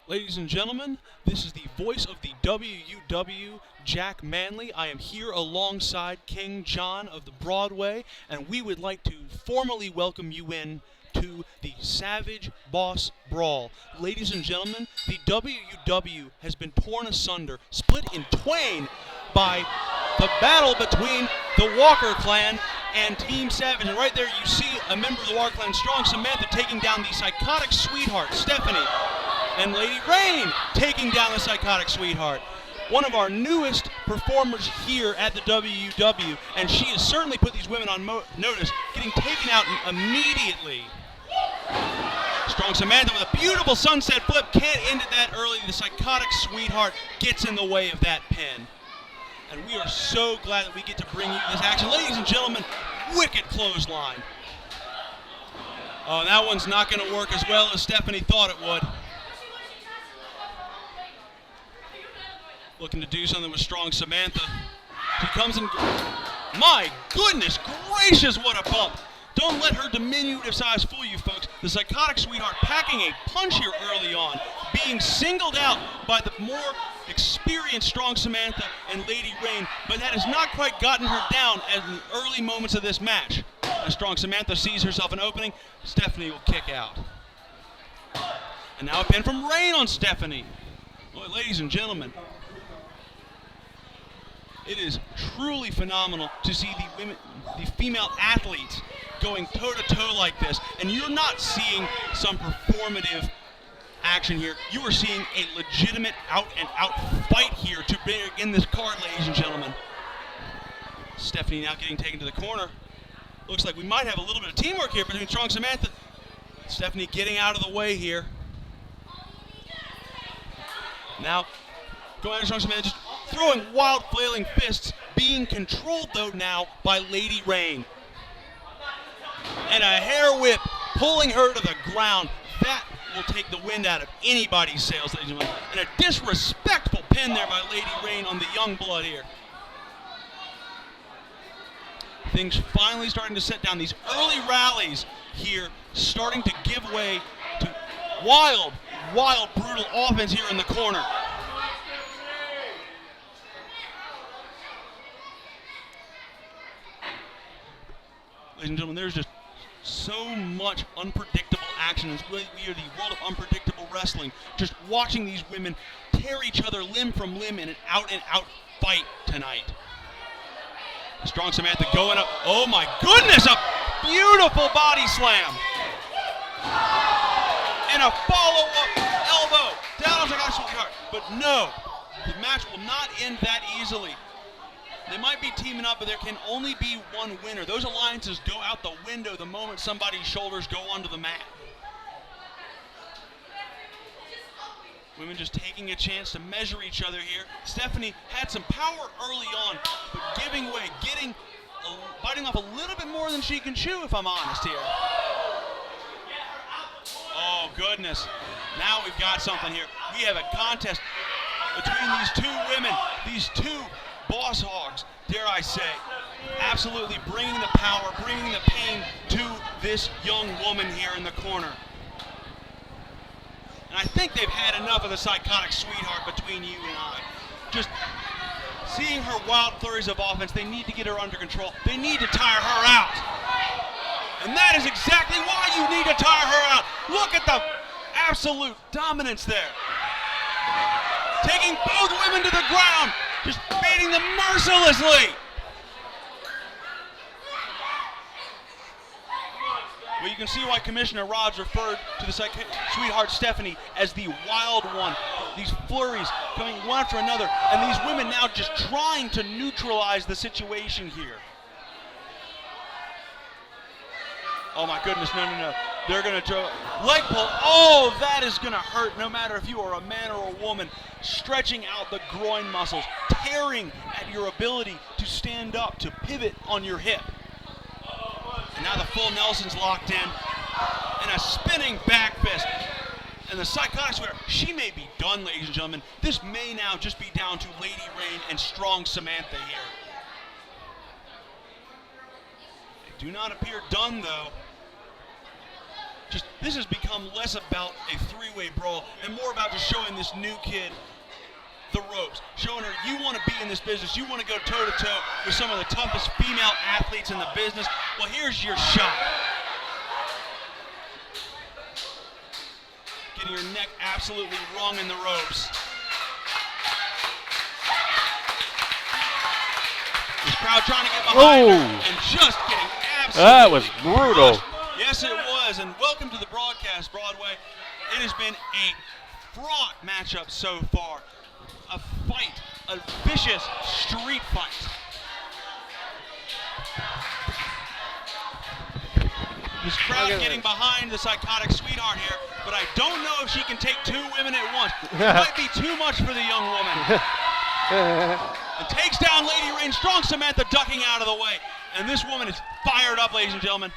Ladies and gentlemen, this is the voice of the WUW, Jack Manley. I am here alongside King John of the Broadway, and we would like to formally welcome you in to the Savage Boss Brawl. Ladies and gentlemen, the WUW has been torn asunder, split in twain by the battle between the Walker clan and Team Savage. And right there you see a member of the Walker clan, Strong Samantha, taking down the psychotic sweetheart, Stephanie. And Lady Rain taking down the psychotic sweetheart. One of our newest performers here at the WUW, and she has certainly put these women on notice, getting taken out immediately. Strong Samantha with a beautiful sunset flip, can't end it that early. The psychotic sweetheart gets in the way of that pin. And we are so glad that we get to bring you this action. Ladies and gentlemen, wicked clothesline. Oh, that one's not going to work as well as Stephanie thought it would. Looking to do something with Strong Samantha. She comes in. My goodness gracious, what a bump. Don't let her diminutive size fool you, folks. The psychotic sweetheart packing a punch here early on, being singled out by the more experienced Strong Samantha and Lady Rain, but that has not quite gotten her down in the early moments of this match. As Strong Samantha sees herself an opening, Stephanie will kick out. And now a pin from Rain on Stephanie. Boy, ladies and gentlemen, it is truly phenomenal to see the female athletes going toe-to-toe like this. And you're not seeing some performative action here. You are seeing a legitimate out-and-out fight here to bring in this card, ladies and gentlemen. Stephanie now getting taken to the corner. Looks like we might have a little bit of teamwork here between Strong Samantha. Stephanie getting out of the way here. Now, going after Strong Samantha, just throwing wild flailing fists, being controlled though now by Lady Rain. And a hair whip pulling her to the ground. That will take the wind out of anybody's sails, ladies and gentlemen. And a disrespectful pin there by Lady Rain on the young blood here. Things finally starting to set down. These early rallies here starting to give way to wild, brutal offense here in the corner. Ladies and gentlemen, there's just so much unpredictable action. It's really weird, the world of unpredictable wrestling. Just watching these women tear each other limb from limb in an out-and-out fight tonight. Strong Samantha going up. Oh my goodness, a beautiful body slam. And a follow-up elbow down on the sweetheart. But no, the match will not end that easily. They might be teaming up, but there can only be one winner. Those alliances go out the window the moment somebody's shoulders go onto the mat. Women just taking a chance to measure each other here. Stephanie had some power early on, but giving way, biting off a little bit more than she can chew, if I'm honest here. Oh, goodness. Now we've got something here. We have a contest between these two women, these two boss hogs, dare I say, absolutely bringing the power, bringing the pain to this young woman here in the corner. And I think they've had enough of the psychotic sweetheart between you and I. Just seeing her wild flurries of offense, they need to get her under control. They need to tire her out. And that is exactly why you need to tire her out. Look at the absolute dominance there. Taking both women to the ground. Just beating them mercilessly. Well, you can see why Commissioner Rhodes referred to the sweetheart Stephanie as the wild one. These flurries coming one after another, and these women now just trying to neutralize the situation here. Oh my goodness, no. They're going to throw leg pull. Oh, that is going to hurt no matter if you are a man or a woman. Stretching out the groin muscles, tearing at your ability to stand up, to pivot on your hip. And now the full Nelson's locked in. And a spinning back fist. And the psychotic sweater, she may be done, ladies and gentlemen. This may now just be down to Lady Rain and Strong Samantha here. They do not appear done, though. this has become less about a three-way brawl and more about just showing this new kid the ropes, showing her you want to be in this business, you want to go toe-to-toe with some of the toughest female athletes in the business. Well, here's your shot. Getting your neck absolutely wrung in the ropes. This crowd trying to get behind her and just getting absolutely That was brutal. crushed. Yes, it was, and welcome to the broadcast, Broadway. It has been a fraught matchup so far. A fight, a vicious street fight. This crowd getting behind the psychotic sweetheart here, but I don't know if she can take two women at once. It might be too much for the young woman. And takes down Lady Rain strong. Samantha ducking out of the way. And this woman is fired up, ladies and gentlemen.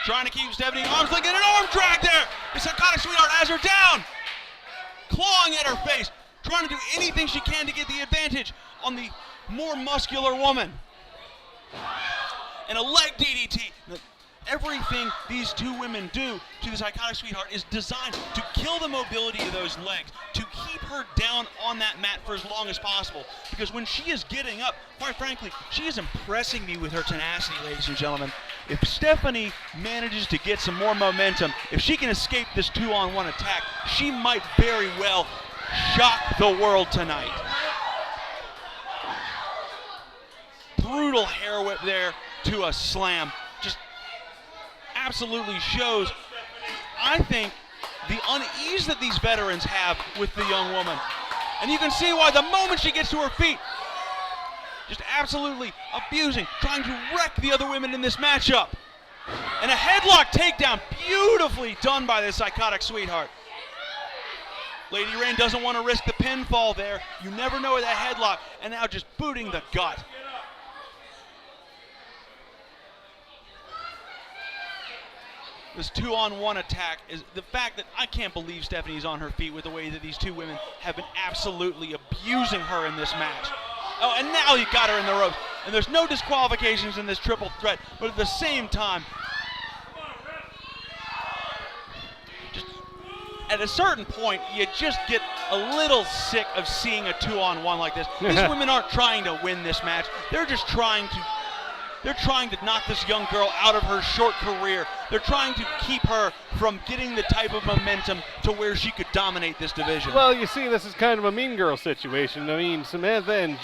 Trying to keep Stephanie arms length, and an arm drag there. The psychotic sweetheart has her down. Clawing at her face. Trying to do anything she can to get the advantage on the more muscular woman. And a leg DDT. Everything these two women do to the psychotic sweetheart is designed to kill the mobility of those legs, to keep her down on that mat for as long as possible. Because when she is getting up, quite frankly, she is impressing me with her tenacity, ladies and gentlemen. If Stephanie manages to get some more momentum, if she can escape this 2-on-1 attack, she might very well shock the world tonight. Brutal hair whip there to a slam. Just absolutely shows, I think, the unease that these veterans have with the young woman. And you can see why the moment she gets to her feet, just absolutely abusing, trying to wreck the other women in this matchup. And a headlock takedown, beautifully done by the psychotic sweetheart. Lady Rain doesn't want to risk the pinfall there. You never know with that headlock, and now just booting the gut. This 2-on-1 attack is the fact that I can't believe Stephanie's on her feet with the way that these two women have been absolutely abusing her in this match. Oh, and now you got her in the ropes. And there's no disqualifications in this triple threat, but at the same time, just at a certain point, you just get a little sick of seeing a 2-on-1 like this. These women aren't trying to win this match. They're just trying to knock this young girl out of her short career. They're trying to keep her from getting the type of momentum to where she could dominate this division. Well, you see, this is kind of a mean girl situation. I mean, Samantha and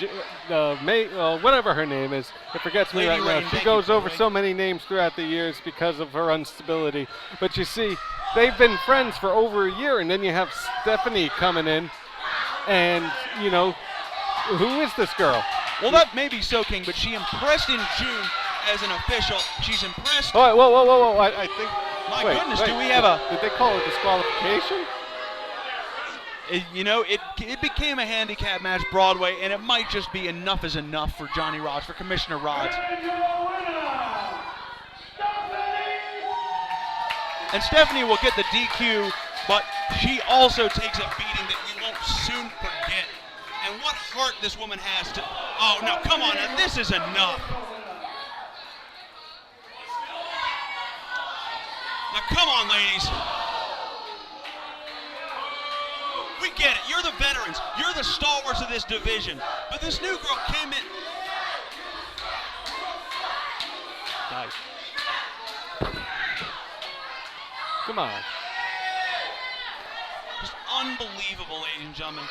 whatever her name is, it forgets me right now. She goes over so many names throughout the years because of her instability. But you see, they've been friends for over a year, and then you have Stephanie coming in, and, you know, who is this girl? Well, that may be so, King, but she impressed in June as an official. She's impressed. Oh, whoa. I think. My goodness, do we have a. Did they call it disqualification? You know, it became a handicap match, Broadway, and it might just be enough is enough for Johnny Rods, for Commissioner Rods. And Stephanie will get the DQ, but she also takes a beating that we won't soon forget. And what heart this woman has to... Oh, no, come on, now this is enough. Now, come on, ladies. We get it. You're the veterans. You're the stalwarts of this division. But this new girl came in... Nice. Come on. Just unbelievable, ladies and gentlemen.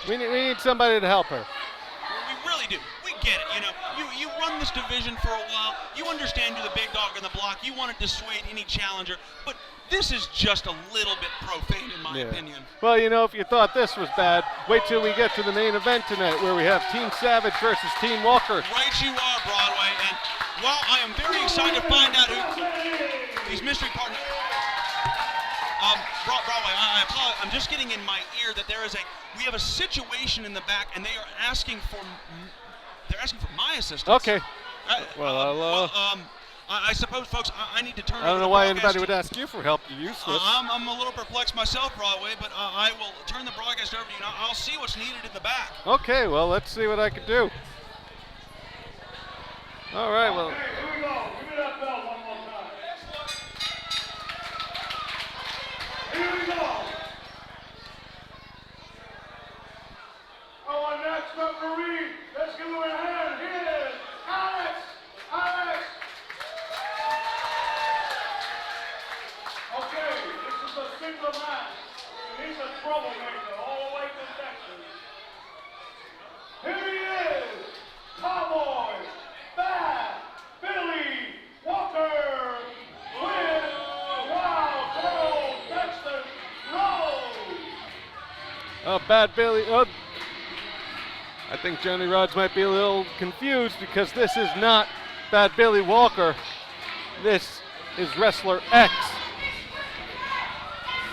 We need somebody to help her. We really do. We get it. You know, you run this division for a while. You understand you're the big dog on the block. You want to dissuade any challenger. But this is just a little bit profane, in my opinion. Well, you know, if you thought this was bad, wait till we get to the main event tonight, where we have Team Savage versus Team Walker. Right you are, Broadway. And while I am very excited to find out who these mystery partners... Broadway, I apologize. I'm just getting in my ear that we have a situation in the back, and they're asking for my assistance. Okay. I suppose, folks, I need to turn. I don't know why anybody would ask you for help. You're useless. I'm a little perplexed myself, Broadway, but I will turn the broadcast over to you. Now, I'll see what's needed in the back. Okay. Well, let's see what I can do. All right. Well. Bad Billy. Oh, I think Johnny Rods might be a little confused because this is not Bad Billy Walker. This is Wrestler X.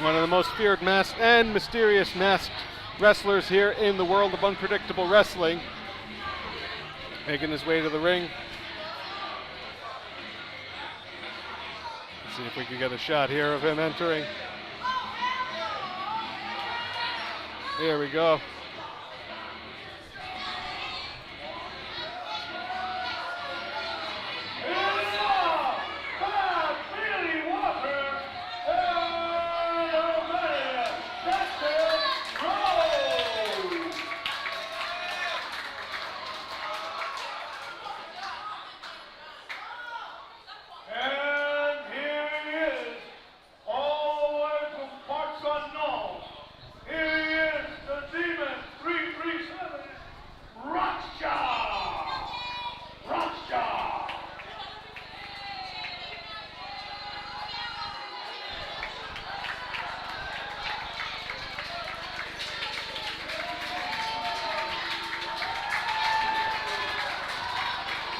One of the most feared masked and mysterious masked wrestlers here in the world of unpredictable wrestling. Making his way to the ring. Let's see if we can get a shot here of him entering. Here we go.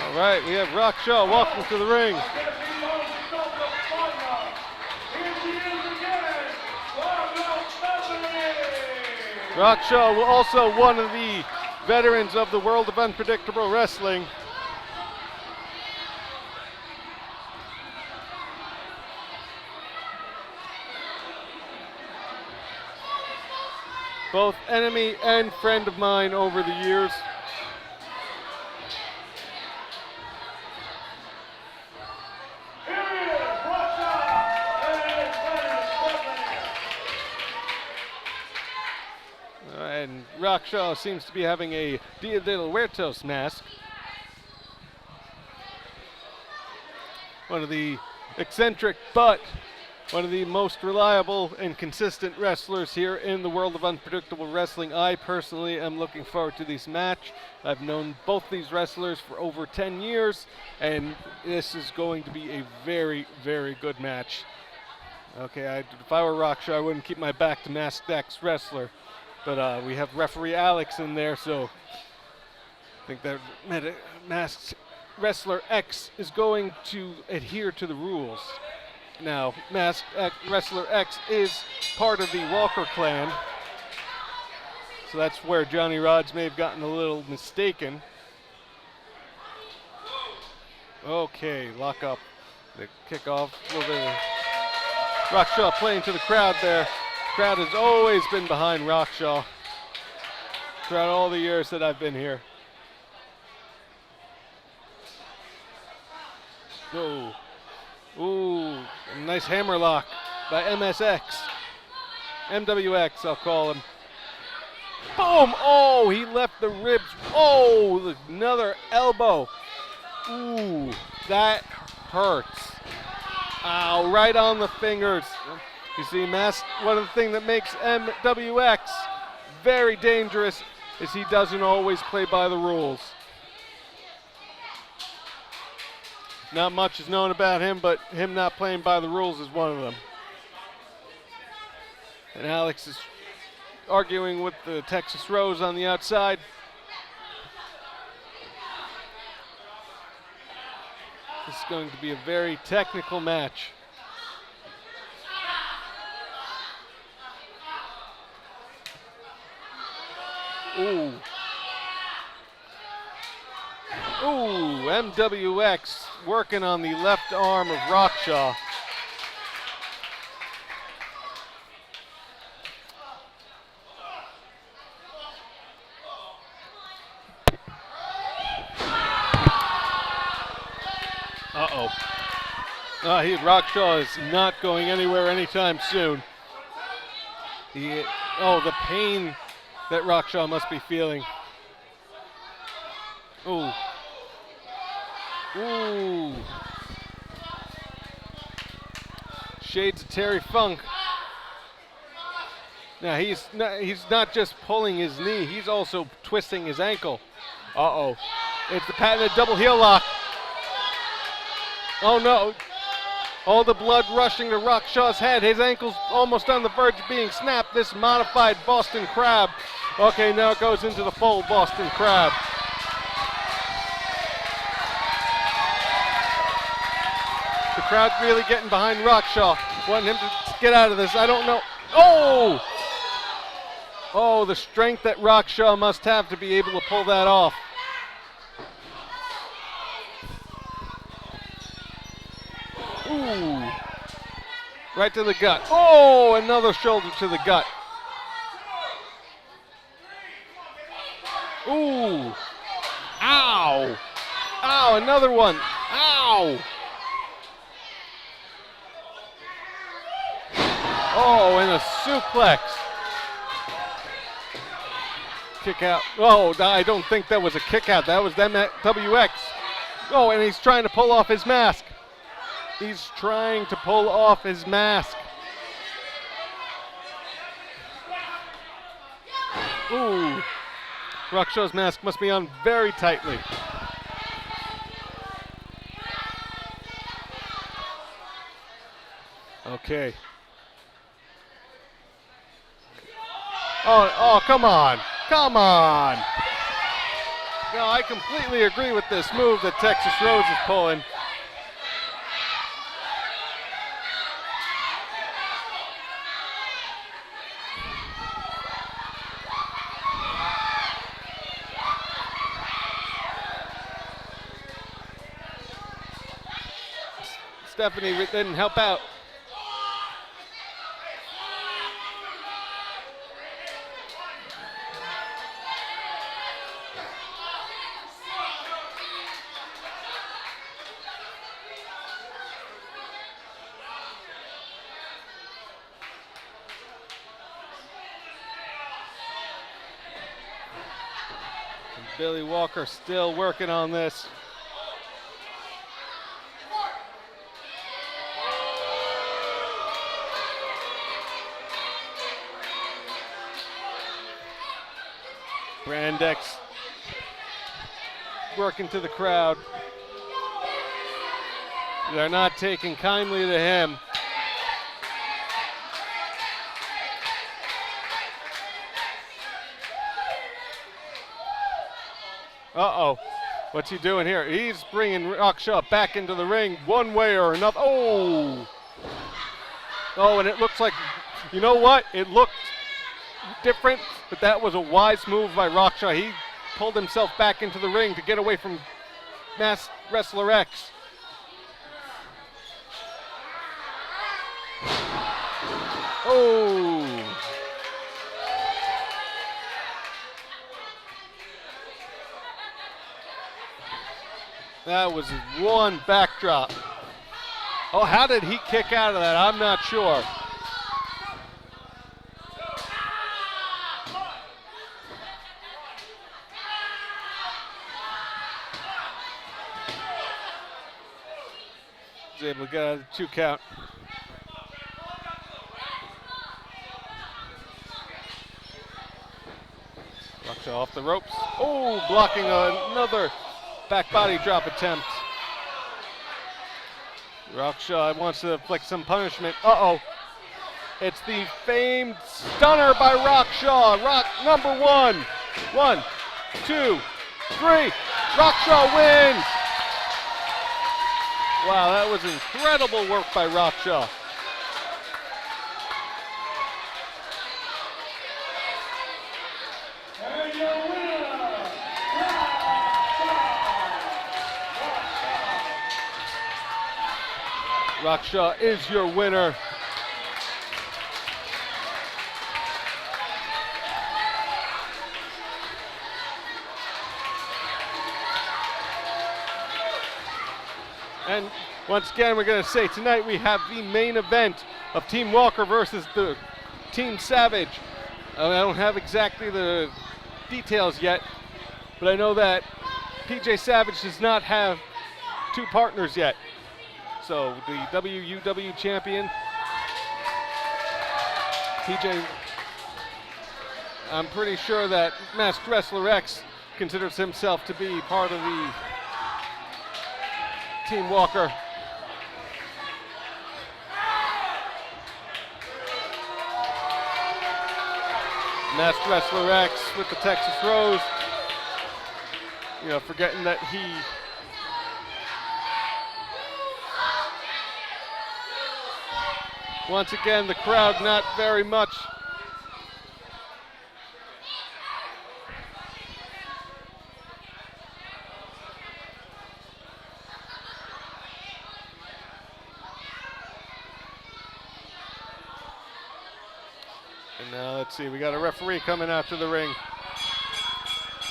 All right, we have Rockshaw walking to the ring. Rockshaw, also one of the veterans of the world of unpredictable wrestling. Both enemy and friend of mine over the years. And Rockshaw seems to be having a Dia de los Muertos mask. One of the eccentric but one of the most reliable and consistent wrestlers here in the world of unpredictable wrestling. I personally am looking forward to this match. I've known both these wrestlers for over 10 years, and this is going to be a very, very good match. Okay, if I were Rockshaw, I wouldn't keep my back to Masked X wrestler. But we have referee Alex in there, so I think that Masked Wrestler X is going to adhere to the rules. Now, Masked Wrestler X is part of the Walker clan, so that's where Johnny Rods may have gotten a little mistaken. Okay, lock up. The kickoff. Rockshaw playing to the crowd there. Crowd has always been behind Rockshaw throughout all the years that I've been here. Oh, ooh, a nice hammer lock by MSX. MWX, I'll call him. Boom! Oh, he left the ribs. Oh, another elbow. Ooh, that hurts. Ow, right on the fingers. You see, one of the things that makes MWX very dangerous is he doesn't always play by the rules. Not much is known about him, but him not playing by the rules is one of them. And Alex is arguing with the Texas Rose on the outside. This is going to be a very technical match. Ooh. Ooh, MWX working on the left arm of Rockshaw. Rockshaw is not going anywhere anytime soon. The pain that Rockshaw must be feeling. Ooh. Ooh. Shades of Terry Funk. Now he's not just pulling his knee, he's also twisting his ankle. Uh-oh. It's the patented double heel lock. Oh no. All the blood rushing to Rockshaw's head. His ankle's almost on the verge of being snapped. This modified Boston Crab. Okay, now it goes into the full Boston Crab. The crowd's really getting behind Rockshaw, wanting him to get out of this. I don't know. Oh! Oh, the strength that Rockshaw must have to be able to pull that off. Ooh. Right to the gut. Oh, another shoulder to the gut. Ooh. Ow. Ow, another one. Ow. Oh, and a suplex. Kick out. Oh, I don't think that was a kick out. That was WX. Oh, and he's trying to pull off his mask. He's trying to pull off his mask. Ooh. Rockshaw's mask must be on very tightly. Okay. Oh, come on. Come on. No, I completely agree with this move that Texas Rose is pulling. Stephanie didn't help out. And Billy Walker still working on this. Brandex working to the crowd. They're not taking kindly to him. Uh-oh. What's he doing here? He's bringing Rockshaw back into the ring one way or another. Oh! Oh, and it looks like, you know what? It looked different, but that was a wise move by Rockshaw. He pulled himself back into the ring to get away from Masked Wrestler X. Oh! That was one backdrop. Oh, how did he kick out of that? I'm not sure. He's able to get out of the 2 count. Rockshaw off the ropes. Oh, blocking another back body drop attempt. Rockshaw wants to inflict some punishment. Uh-oh. It's the famed stunner by Rockshaw. Rock number 1. 1, 2, 3. Rockshaw wins. Wow, that was incredible work by Rockshaw. And your winner, Rockshaw is your winner. And Once again, we're going to say tonight we have the main event of Team Walker versus the Team Savage. I don't have exactly the details yet, but I know that PJ Savage does not have 2 partners yet. So the WUW champion, PJ, I'm pretty sure that Masked Wrestler X considers himself to be part of the Team Walker. Masked Wrestler X with the Texas Rose. You know, forgetting that he once again, the crowd not very much. And now let's see, we got a referee coming out to the ring.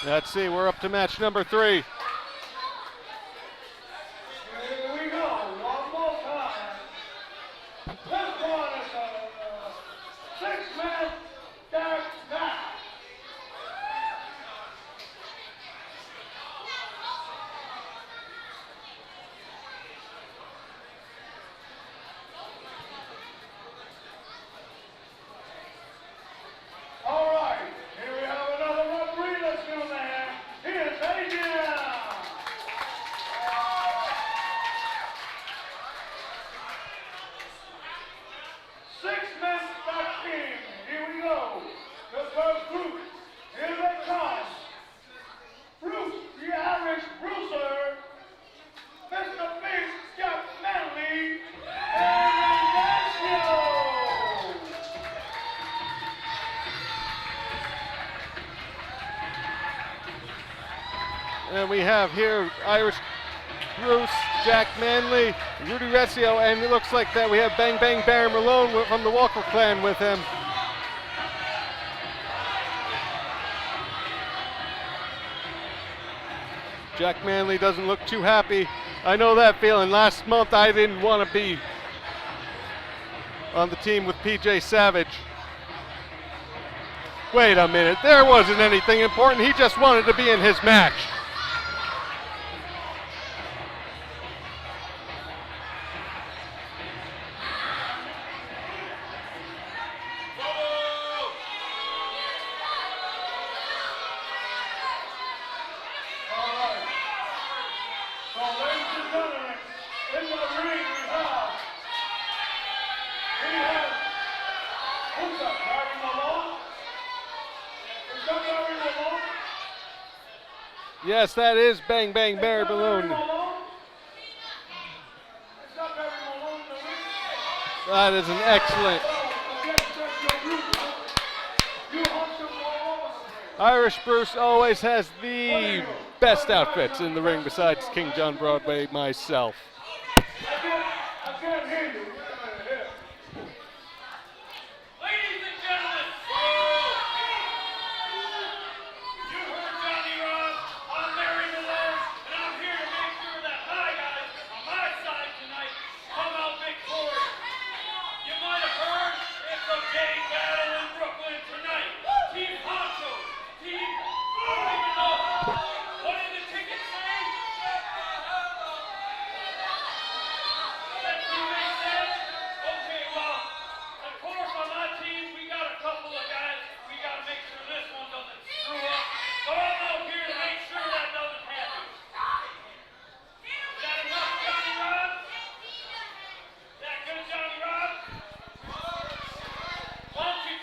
Let's see, we're up to match number 3. Here we go, one more time. This one is a 6-man tag match. All right, here we have another referee that's going there. Here's Adrian. 6-man tag team. Here we go. The first group. Here they come. Bruce, the Irish Bruiser. Mr. Big Jack Manley. And Ignacio. And we have here Irish Bruce, Jack Manley, Rudy Recio, and it looks like that we have Bang Bang Barry Malone from the Walker clan with him. Jack Manley doesn't look too happy. I know that feeling. Last month I didn't want to be on the team with PJ Savage. Wait a minute, there wasn't anything important. He just wanted to be in his match. So, ladies and gentlemen, in the ring we have, who's that, Barry Malone? Is that Barry Malone? Yes, that is Bang Bang Barry Is that Balloon. Barry Malone? Is that Barry Malone in the ring? That is an excellent. Well, that's your group. You hunt them all over the place. Irish Bruce always has the best outfits in the ring besides King John Broadway, myself. I can't hear you. Wait a minute here. Ladies and gentlemen, you heard Johnny Ross, I'm Barry Malone, and I'm here to make sure that my guys on my side tonight come out victorious. You might have heard it's a big battle in Brooklyn tonight. Team Honcho, Team, I don't even know. What did the ticket say? That team makes sense? Okay, well, of course on my team we got a couple of guys. We got to make sure this one doesn't screw up. So I'm out here to make sure that doesn't happen. Is that enough, Johnny Rod? Is that good, Johnny Rod? Why don't you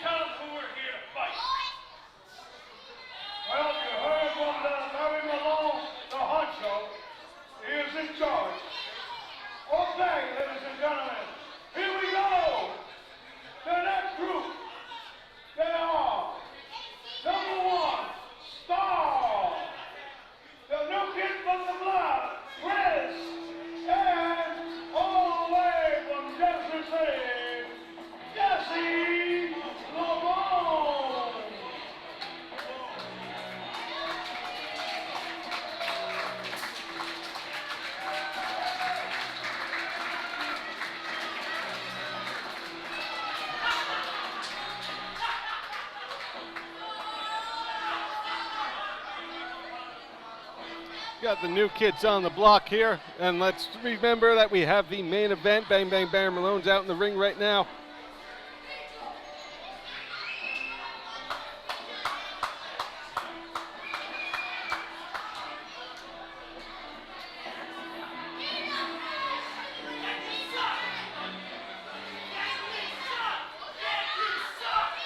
got the new kids on the block here. And let's remember that we have the main event. Bang Bang Barry Malone's out in the ring right now.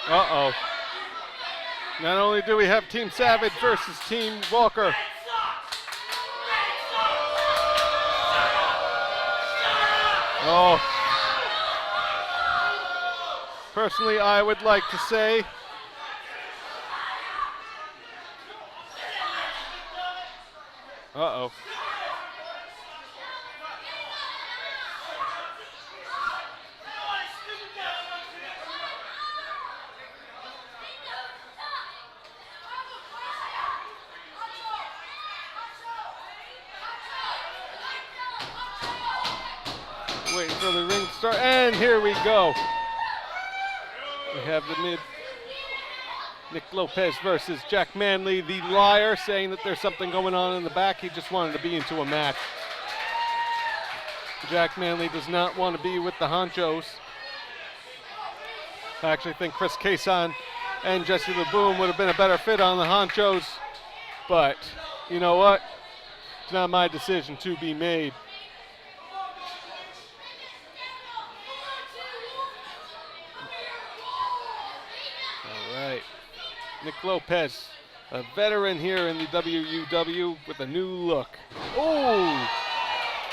Uh-oh. Not only do we have Team Savage versus Team Walker. Oh. Personally, I would like to say uh-oh. Waiting for the ring to start, and here we go. We have the mid Nick Lopez versus Jack Manley, the liar, saying that there's something going on in the back. He just wanted to be into a match. Jack Manley does not want to be with the Honchos. I actually think Chris Cason and Jesse the Boom would have been a better fit on the Honchos, but you know what? It's not my decision to be made. Nick Lopez, a veteran here in the WUW with a new look. Oh,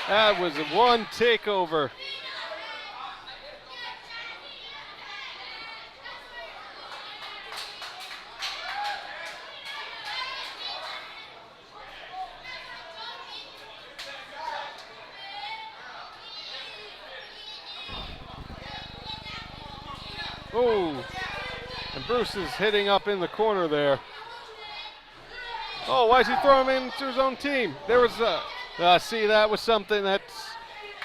that was a one takeover. Oh. And Bruce is hitting up in the corner there. Oh, why is he throwing him into his own team? There was see, that was something that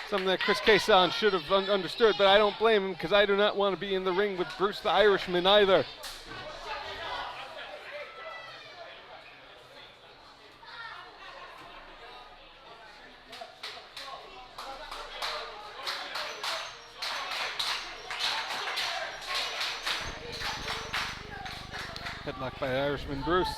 Chris Cason should have understood, but I don't blame him because I do not want to be in the ring with Bruce the Irishman either. Headlock by Irishman Bruce.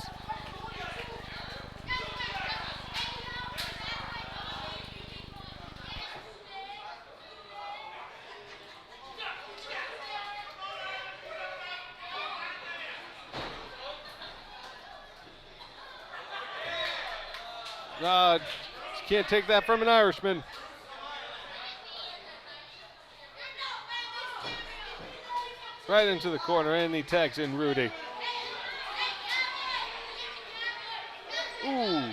You can't take that from an Irishman. Right into the corner, and he tags in Rudy. Ooh,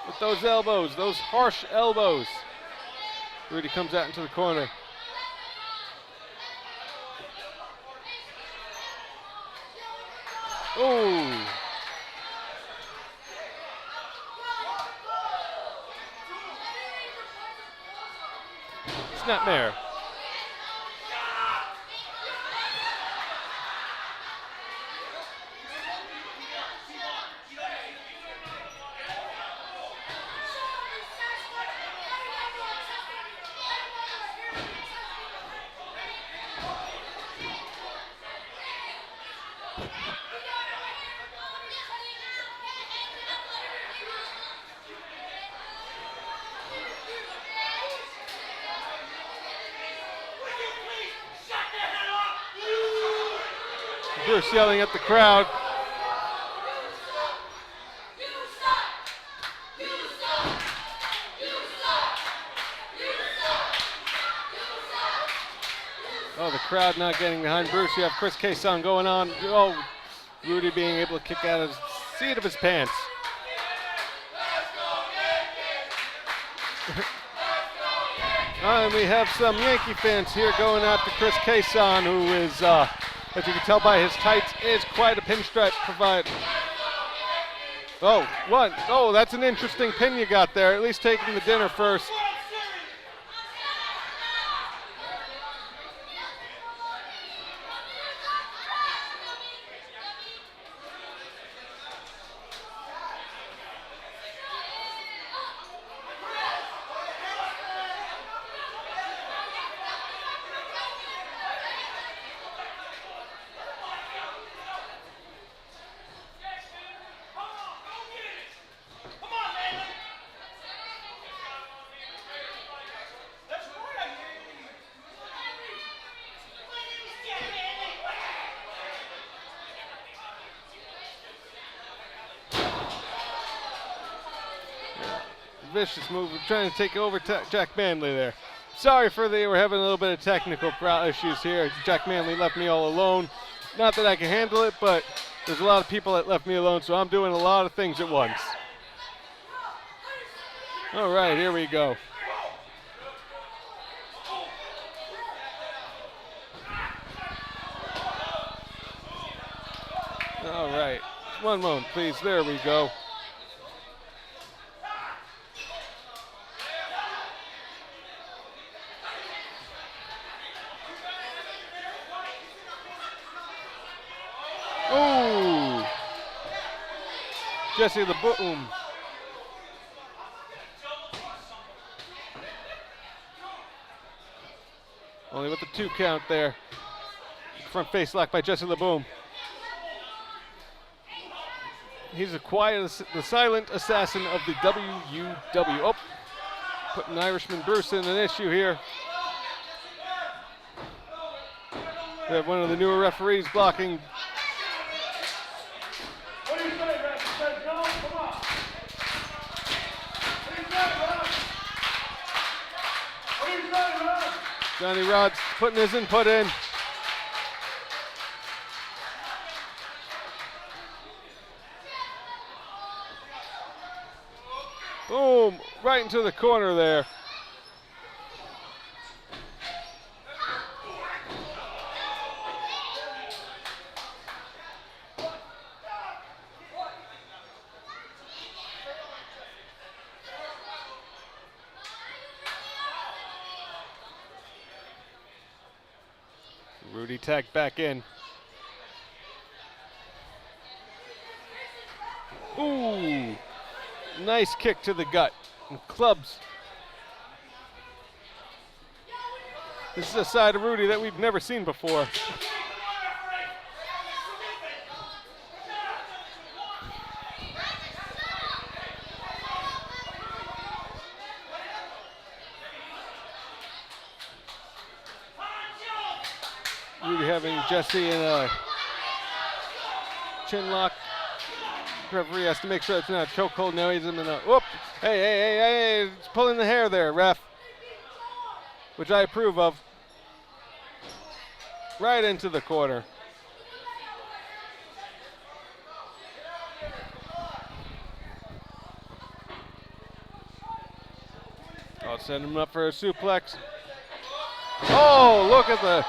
with those elbows, those harsh elbows. Rudy comes out into the corner. Ooh. Snapmare. Bruce yelling at the crowd. Oh, the crowd not getting behind Bruce. You have Chris Cason going on. Oh, Rudy being able to kick out of the seat of his pants. And we have some Yankee fans here going after Chris Cason, who is, as you can tell by his tights, is quite a pinstripe provider. Oh, what? Oh, that's an interesting pin you got there. At least taking the dinner first. vicious move. Trying to take over Jack Manley there. Sorry for we're having a little bit of technical issues here. Jack Manley left me all alone. Not that I can handle it, but there's a lot of people that left me alone, so I'm doing a lot of things at once. All right, here we go. All right, one moment, please. There we go. Ooh! Jesse the Boom. Only with the 2 count there. Front face lock by Jesse LeBoom. He's the silent assassin of the WUW. Oh, putting Irishman Bruce in an issue here. We have one of the newer referees blocking. What do you say, Ref? You said no? Come on. What do you say, Ref? What do you say, Ref? Johnny Rod's putting his input in. Boom, right into the corner there. Rudy tagged back in. Ooh, nice kick to the gut. And clubs. This is a side of Rudy that we've never seen before. Rudy having Jesse in a chin lock. Referee has to make sure it's not a chokehold. Now he's in a whoop. Hey, it's pulling the hair there, ref. Which I approve of. Right into the corner. I'll send him up for a suplex. Oh, look at the...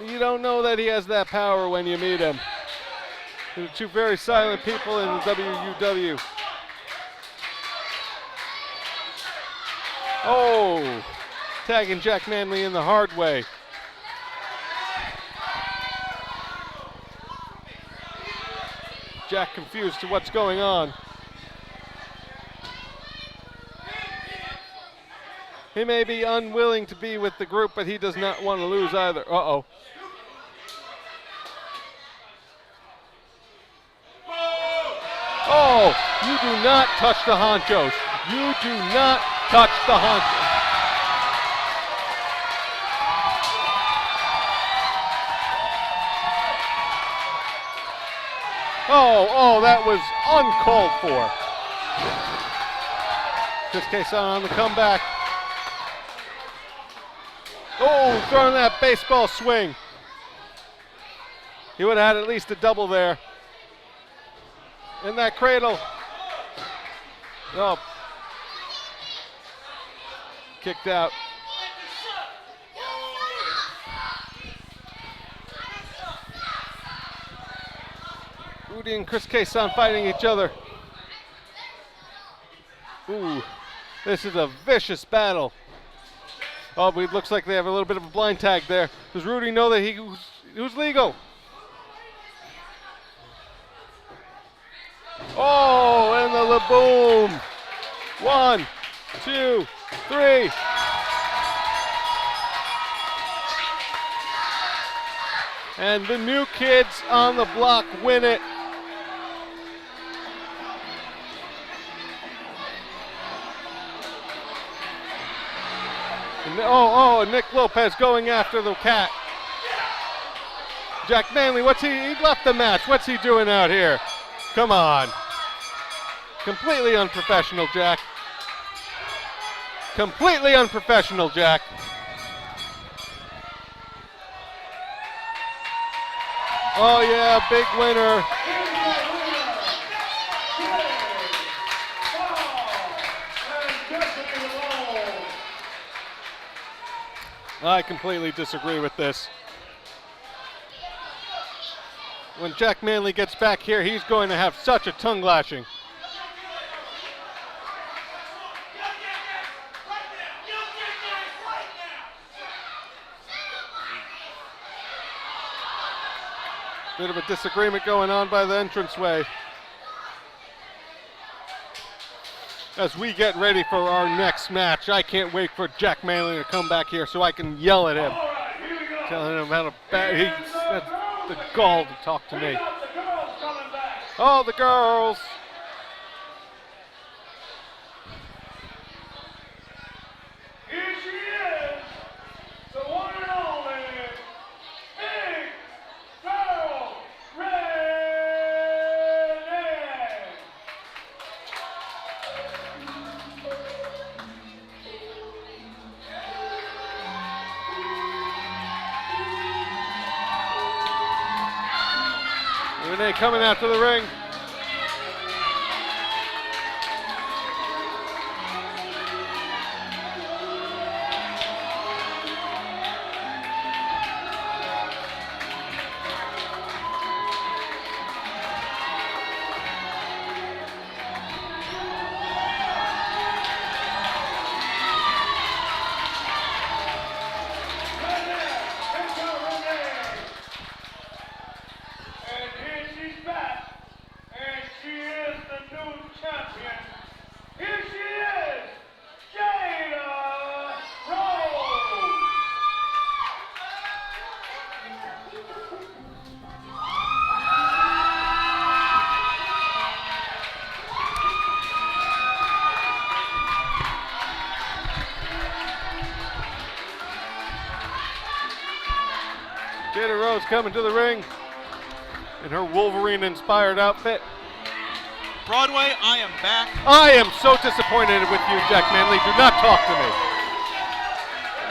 you don't know that he has that power when you meet him. They're 2 very silent people in the WUW. Oh, tagging Jack Manley in the hard way. Jack confused to what's going on. He may be unwilling to be with the group, but he does not want to lose either. Uh-oh. Oh, you do not touch the honchos. You do not touch the honchos. Oh, that was uncalled for. Chris Cason on the comeback. Oh, throwing that baseball swing. He would have had at least a double there. In that cradle. Oh. Kicked out. Rudy and Chris Cason fighting each other. Ooh, this is a vicious battle. Oh, but it looks like they have a little bit of a blind tag there. Does Rudy know that he was legal? Oh, and the boom. 1, 2, 3. And the new kids on the block win it. And Nick Lopez going after the cat. Jack Manley, he left the match. What's he doing out here? Come on. Completely unprofessional, Jack. Completely unprofessional, Jack. Oh yeah, big winner. I completely disagree with this. When Jack Manley gets back here, he's going to have such a tongue lashing. Bit of a disagreement going on by the entranceway. As we get ready for our next match, I can't wait for Jack Manley to come back here so I can yell at him. Telling him how bad he's the gall to talk to me. Oh, the girls! Here she is, the one and only Big Girl Renee. Renee coming out to the ring. Jada Rose coming to the ring in her Wolverine-inspired outfit. Broadway, I am back. I am so disappointed with you, Jack Manley. Do not talk to me.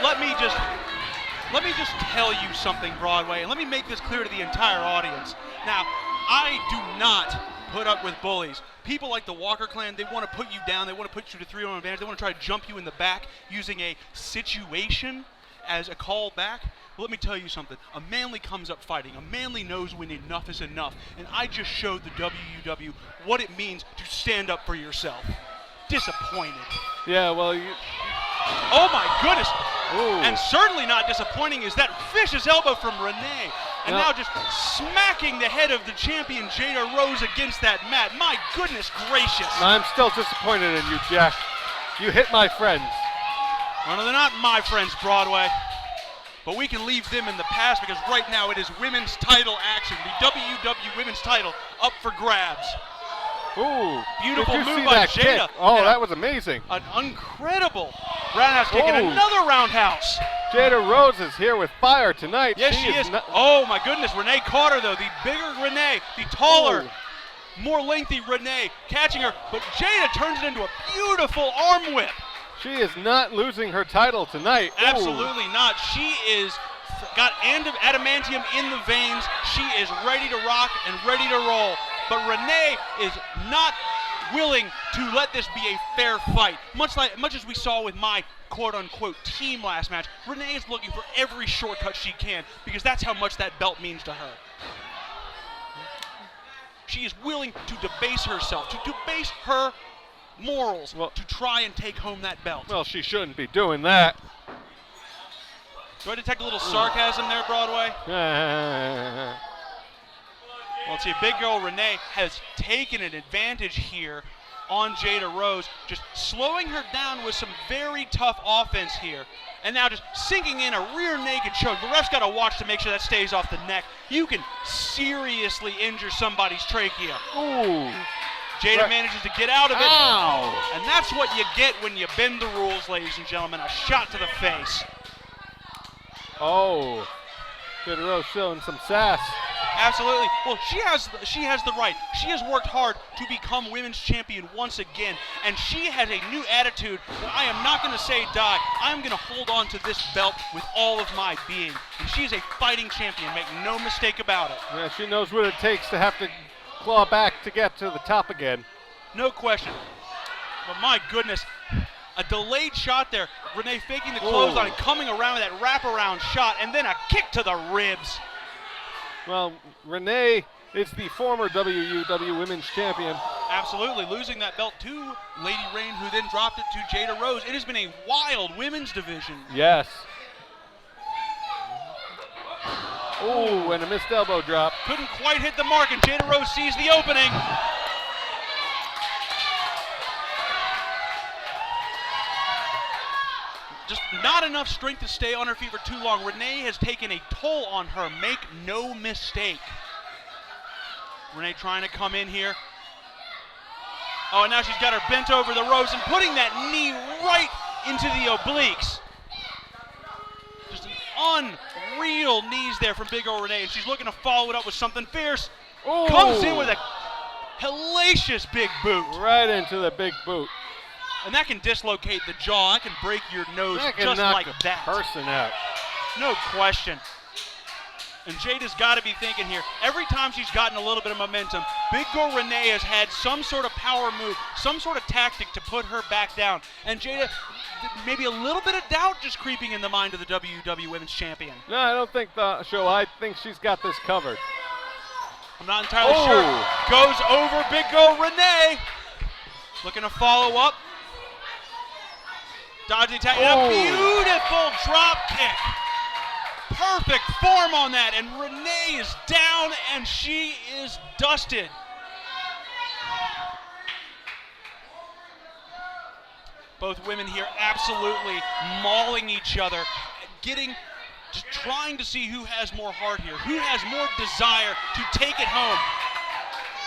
Let me just tell you something, Broadway, and let me make this clear to the entire audience. Now, I do not put up with bullies. People like the Walker clan, they want to put you down, they want to put you to 3-on advantage, they want to try to jump you in the back using a situation as a call back. Well, let me tell you something. A Manley comes up fighting. A Manley knows when enough is enough. And I just showed the WUW what it means to stand up for yourself. Disappointed. Yeah, well, you... Oh, my goodness. Ooh. And certainly not disappointing is that vicious elbow from Renee. And now just smacking the head of the champion, Jada Rose, against that mat. My goodness gracious. I'm still disappointed in you, Jack. You hit my friends. Well, no, they're not my friends, Broadway. But we can leave them in the past because right now it is women's title action. The WUW women's title up for grabs. Ooh. Beautiful Did you move see by that Jada. kick? Oh, And that was amazing. An incredible roundhouse kick and Ooh. another roundhouse. Jada Rose is here with fire tonight. Yes, she is. Oh, my goodness. Renee caught her, though. The bigger Renee, the taller, more lengthy Renee catching her. But Jada turns it into a beautiful arm whip. She is not losing her title tonight. Ooh. Absolutely not. She is got adamantium in the veins. She is ready to rock and ready to roll. But Renee is not willing to let this be a fair fight. Much as we saw with my quote-unquote team last match, Renee is looking for every shortcut she can because that's how much that belt means to her. She is willing to debase herself, to debase her morals to try and take home that belt. Well, she shouldn't be doing that. Do I detect a little sarcasm there, Broadway? Well, let's see, big girl Renee has taken an advantage here on Jada Rose, just slowing her down with some very tough offense here. And now just sinking in a rear naked choke. The ref's got to watch to make sure that stays off the neck. You can seriously injure somebody's trachea. Ooh. Jada manages to get out of it. Ow. And that's what you get when you bend the rules, ladies and gentlemen. A shot to the face. Oh. Jada Rose showing some sass. Absolutely. Well, she has the right. She has worked hard to become women's champion once again, and she has a new attitude that I am not going to say die. I am going to hold on to this belt with all of my being. And she is a fighting champion, make no mistake about it. Yeah, she knows what it takes to have to claw back to get to the top again. No question. But my goodness, a delayed shot there. Renee faking the clothesline, coming around with that wraparound shot, and then a kick to the ribs. Well, Renee is the former WUW Women's Champion. Absolutely, losing that belt to Lady Rain, who then dropped it to Jada Rose. It has been a wild women's division. Yes. Ooh, and a missed elbow drop. Couldn't quite hit the mark, and Jada Rose sees the opening. Just not enough strength to stay on her feet for too long. Renee has taken a toll on her, make no mistake. Renee trying to come in here. Oh, and now she's got her bent over the ropes and putting that knee right into the obliques. Just an unreal knees there from Big Ol' Renee, and she's looking to follow it up with something fierce. Ooh. Comes in with a hellacious big boot. Right into the big boot. And that can dislocate the jaw. That can break your nose That can just knock like a that. person out. No question. And Jada's got to be thinking here, every time she's gotten a little bit of momentum, Big Girl Renee has had some sort of power move, some sort of tactic to put her back down. And Jada, maybe a little bit of doubt just creeping in the mind of the WW Women's Champion. No, I don't think so. I think she's got this covered. I'm not entirely sure. Goes over Big Girl Renee. Looking to follow up. Dodge the attack. And a beautiful drop kick. Perfect form on that. And Renee is down and she is dusted. Both women here absolutely mauling each other, just trying to see who has more heart here, who has more desire to take it home.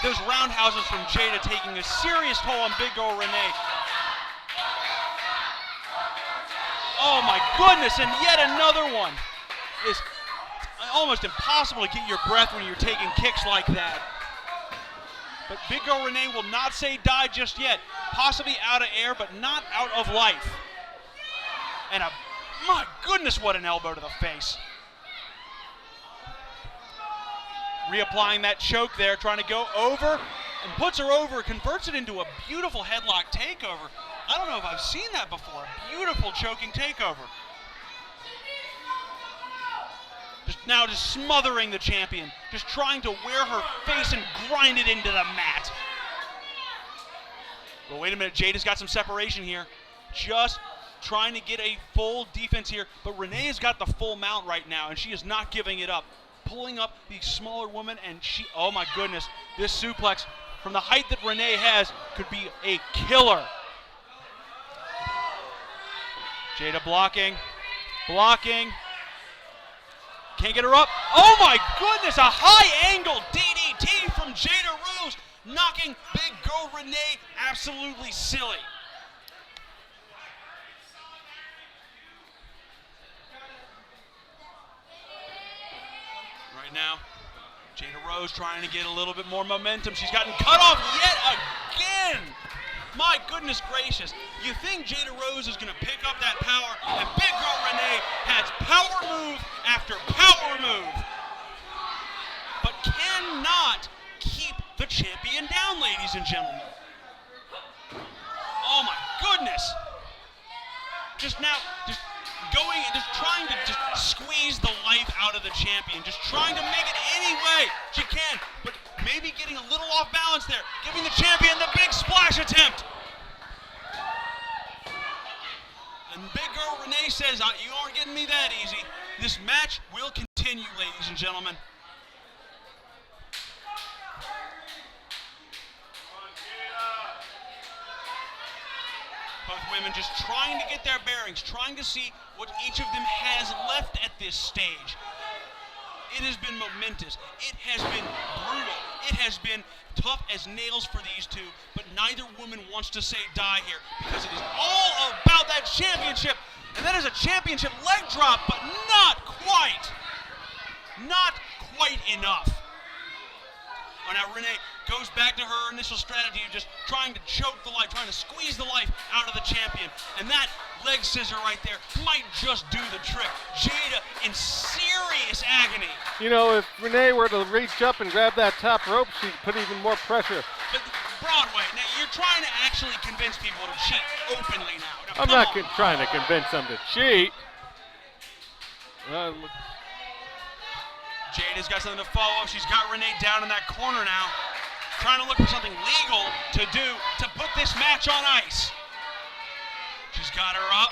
Those roundhouses from Jada taking a serious toll on Big Girl Renee. Oh my goodness, and yet another one. It's almost impossible to get your breath when you're taking kicks like that. But Big Girl Renee will not say die just yet. Possibly out of air, but not out of life. And my goodness, what an elbow to the face. Reapplying that choke there, trying to go over, and puts her over, converts it into a beautiful headlock takeover. I don't know if I've seen that before. Beautiful choking takeover. Just smothering the champion. Just trying to wear her face and grind it into the mat. Well, wait a minute. Jada's got some separation here. Just trying to get a full defense here. But Renee has got the full mount right now, and she is not giving it up. Pulling up the smaller woman, and oh my goodness, this suplex from the height that Renee has could be a killer. Jada blocking. Can't get her up. Oh my goodness, a high angle DDT from Jada Rose, knocking Big Girl Renee absolutely silly. Right now, Jada Rose trying to get a little bit more momentum. She's gotten cut off yet again. My goodness gracious. You think Jada Rose is going to pick up that power, and Big Girl Renee has power move after power move. But cannot keep the champion down, ladies and gentlemen. Oh my goodness. Just trying to squeeze the life out of the champion. Just trying to make it any way she can. But maybe getting a little off balance there. Giving the champion the big splash attempt. And Big Girl Renee says, you aren't getting me that easy. This match will continue, ladies and gentlemen. Both women just trying to get their bearings, trying to see what each of them has left at this stage. It has been momentous. It has been brutal. It has been tough as nails for these two, but neither woman wants to say die here because it is all about that championship. And that is a championship leg drop, but not quite. Not quite enough. Oh, now Renee goes back to her initial strategy of just trying to choke the life, trying to squeeze the life out of the champion. And that leg scissor right there might just do the trick. Jada in serious agony. You know, if Renee were to reach up and grab that top rope, she'd put even more pressure. But Broadway, now you're trying to actually convince people to cheat openly now. I'm not trying to convince them to cheat. Jada's got something to follow. She's got Renee down in that corner now, trying to look for something legal to do to put this match on ice. She's got her up.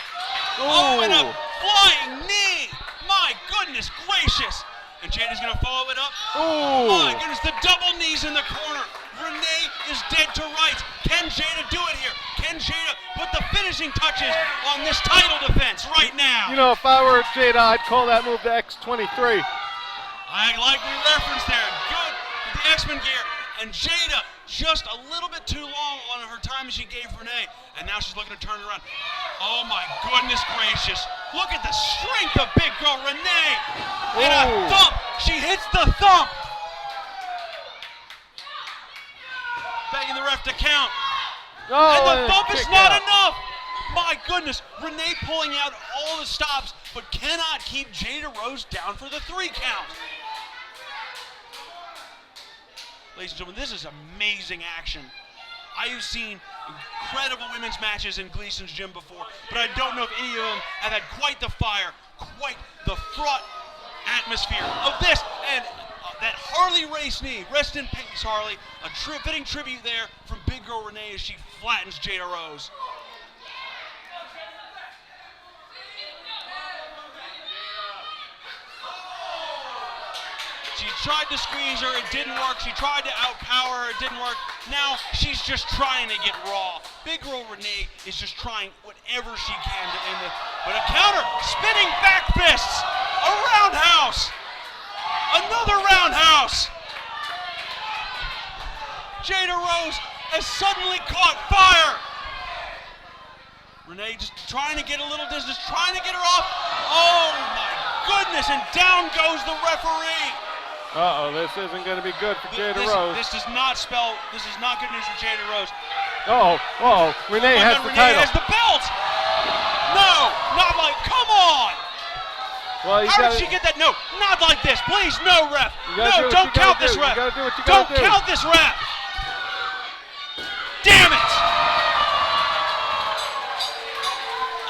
Oh, and a flying knee! My goodness gracious! And Jada's gonna follow it up. Oh my goodness, the double knees in the corner. Renee is dead to rights. Can Jada do it here? Can Jada put the finishing touches on this title defense right now? You know, if I were Jada, I'd call that move the X23. I like the reference there. Good with the X-Men gear. And Jada just a little bit too long on her time she gave Renee. And now she's looking to turn it around. Oh my goodness gracious. Look at the strength of big girl Renee. And a thump. She hits the thump. Begging the ref to count. Oh, and the thump is not enough. My goodness. Renee pulling out all the stops, but cannot keep Jada Rose down for the 3 count. Ladies and gentlemen, this is amazing action. I have seen incredible women's matches in Gleason's gym before, but I don't know if any of them have had quite the fire, quite the fraught atmosphere of this. And that Harley race knee, rest in peace, Harley. A fitting tribute there from Big Girl Renee as she flattens Jada Rose. She tried to squeeze her, it didn't work. She tried to outpower her, it didn't work. Now she's just trying to get raw. Big Girl Renee is just trying whatever she can to end it. But a counter, spinning back fists, a roundhouse, another roundhouse. Jada Rose has suddenly caught fire. Renee just trying to get a little distance, trying to get her off. Oh my goodness, and down goes the referee. Uh-oh, this isn't going to be good for Jada Rose. This is not good news for Jada Rose. Renee has the title. Renee has the belt. No, not like, come on. Well, how did she get that? No, not like this. Please, no, ref. No, don't count this, ref. You gotta do what you gotta do. Don't count this, ref. Damn it.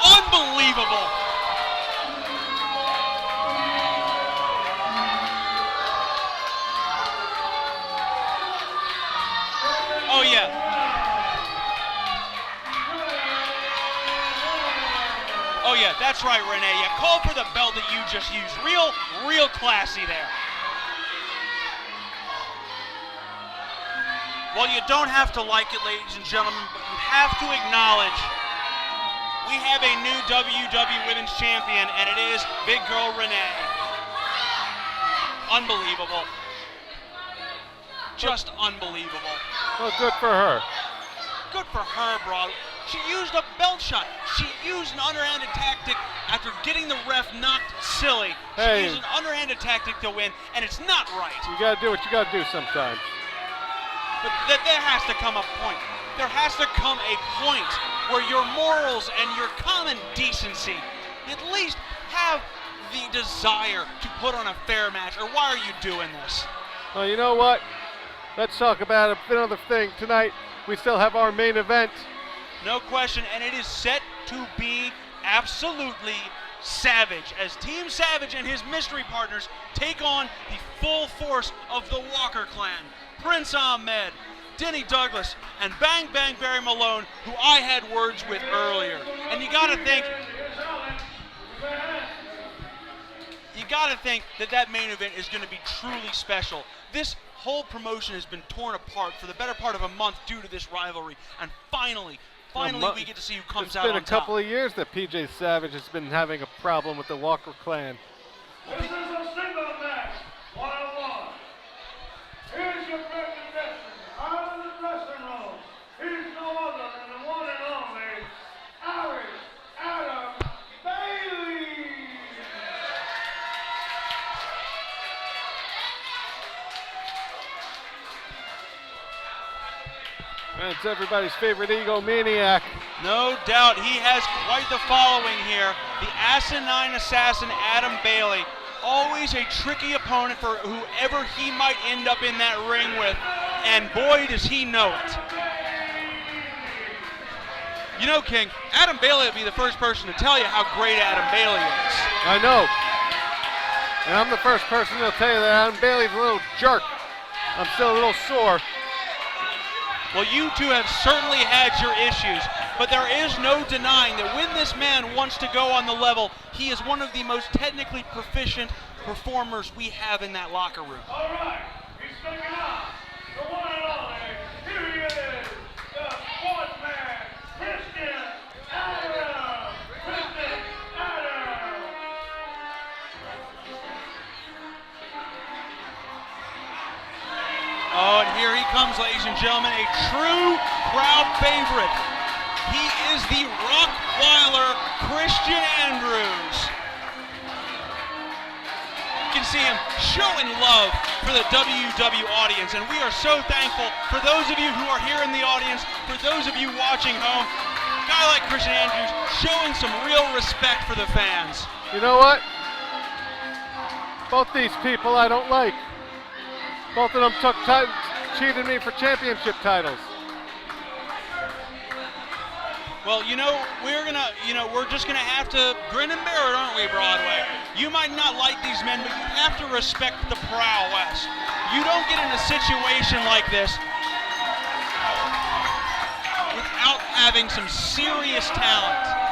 Unbelievable. Oh, yeah. Oh, yeah, that's right, Renee. You call for the belt that you just used. Real classy there. Well, you don't have to like it, ladies and gentlemen, but you have to acknowledge we have a new WWE Women's Champion, and it is Big Girl Renee. Unbelievable. Just unbelievable. Well, good for her. Good for her, Broad. She used a belt shot. She used an underhanded tactic after getting the ref knocked silly. She used an underhanded tactic to win, and it's not right. You gotta do what you gotta do sometimes. But there has to come a point. There has to come a point where your morals and your common decency at least have the desire to put on a fair match, or why are you doing this? Well, you know what? Let's talk about another thing. Tonight, we still have our main event. No question, and it is set to be absolutely savage as Team Savage and his mystery partners take on the full force of the Walker clan. Prince Ahmed, Denny Douglas, and Bang Bang Barry Malone, who I had words with earlier. And you gotta think that main event is gonna be truly special. This whole promotion has been torn apart for the better part of a month due to this rivalry, and finally we get to see who comes out on top. It's been a couple of years that PJ Savage has been having a problem with the Walker clan. This is a single match, one-on-one. Here's your first contestant, out of the dressing room. He's no other than the one and only Adam Bailey. That's everybody's favorite egomaniac. No doubt, he has quite the following here. The asinine assassin, Adam Bailey. Always a tricky opponent for whoever he might end up in that ring with. And boy, does he know it. You know, King, Adam Bailey would be the first person to tell you how great Adam Bailey is. I know. And I'm the first person to tell you that Adam Bailey's a little jerk. I'm still a little sore. Well, you two have certainly had your issues, but there is no denying that when this man wants to go on the level, he is one of the most technically proficient performers we have in that locker room. All right, he's taking on the one and only. Here he is, the sportsman, Christian Adam. Christian Adam. Oh, and here he comes, ladies and gentlemen, a true crowd favorite. He is the Rockweiler Christian Andrews. You can see him showing love for the WW audience, and we are so thankful for those of you who are here in the audience, for those of you watching home. A guy like Christian Andrews showing some real respect for the fans. You know what? Both these people I don't like. Both of them cheated me for championship titles. Well, we're just gonna have to grin and bear it, aren't we, Broadway? You might not like these men, but you have to respect the prowess. You don't get in a situation like this without having some serious talent.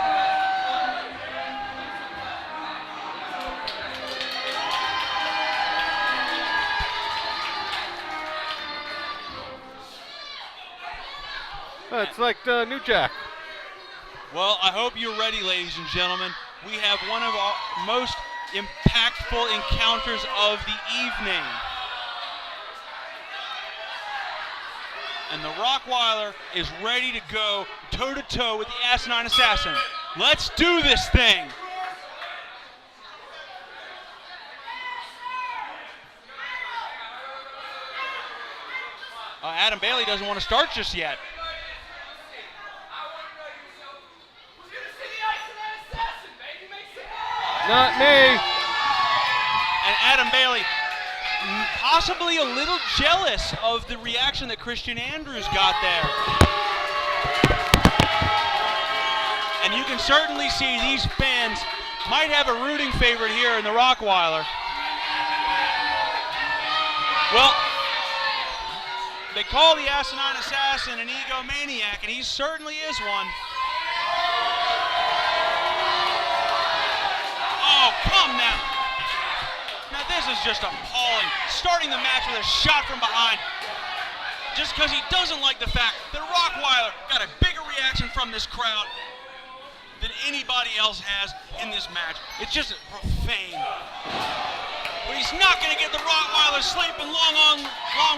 It's like New Jack. Well, I hope you're ready, ladies and gentlemen. We have one of our most impactful encounters of the evening. And the Rockweiler is ready to go toe-to-toe with the Asinine Assassin. Let's do this thing! Adam Bailey doesn't want to start just yet. Not me. And Adam Bailey possibly a little jealous of the reaction that Christian Andrews got there. And you can certainly see these fans might have a rooting favorite here in the Rockweiler. Well, they call the Asinine Assassin an egomaniac, and he certainly is one. Oh, come now. Now this is just appalling. Starting the match with a shot from behind. Just because he doesn't like the fact that Rockweiler got a bigger reaction from this crowd than anybody else has in this match. It's just profane. But he's not going to get the Rockweiler sleeping long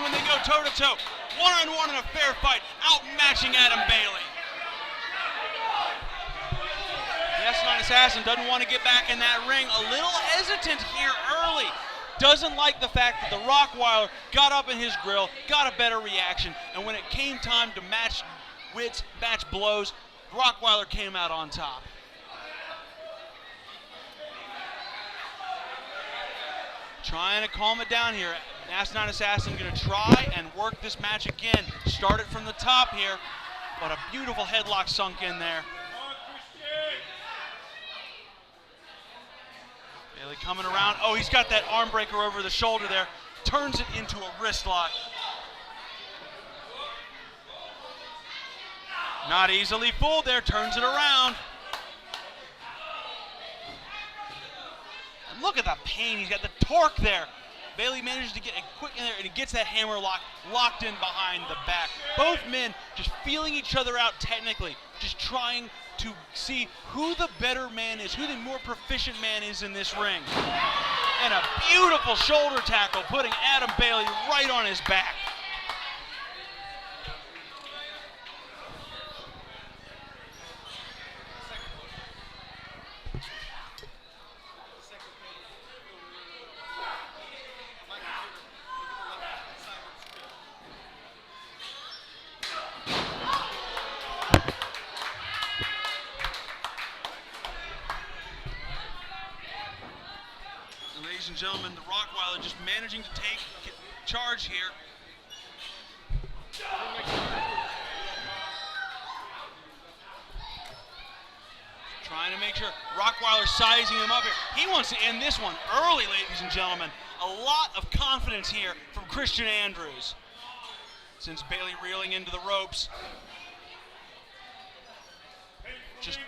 when they go toe-to-toe. One-on-one in a fair fight, outmatching Adam Bailey. The Asinine Assassin doesn't want to get back in that ring. A little hesitant here early. Doesn't like the fact that the Rockweiler got up in his grill, got a better reaction, and when it came time to match wits, match blows, Rockweiler came out on top. Trying to calm it down here. The Asinine Assassin going to try and work this match again. Start it from the top here, but a beautiful headlock sunk in there. Bailey coming around. Oh, he's got that arm breaker over the shoulder there. Turns it into a wrist lock. Not easily fooled there. Turns it around. And look at the pain. He's got the torque there. Bailey manages to get a quick in there, and he gets that hammer lock locked in behind the back. Both men just feeling each other out technically, just trying to see who the better man is, who the more proficient man is in this ring. And a beautiful shoulder tackle putting Adam Bailey right on his back. gentlemen. The Rockweiler just managing to take charge here. Trying to make sure Rockweiler sizing him up here. He wants to end this one early, ladies and gentlemen. A lot of confidence here from Christian Andrews. Since Bailey reeling into the ropes. Just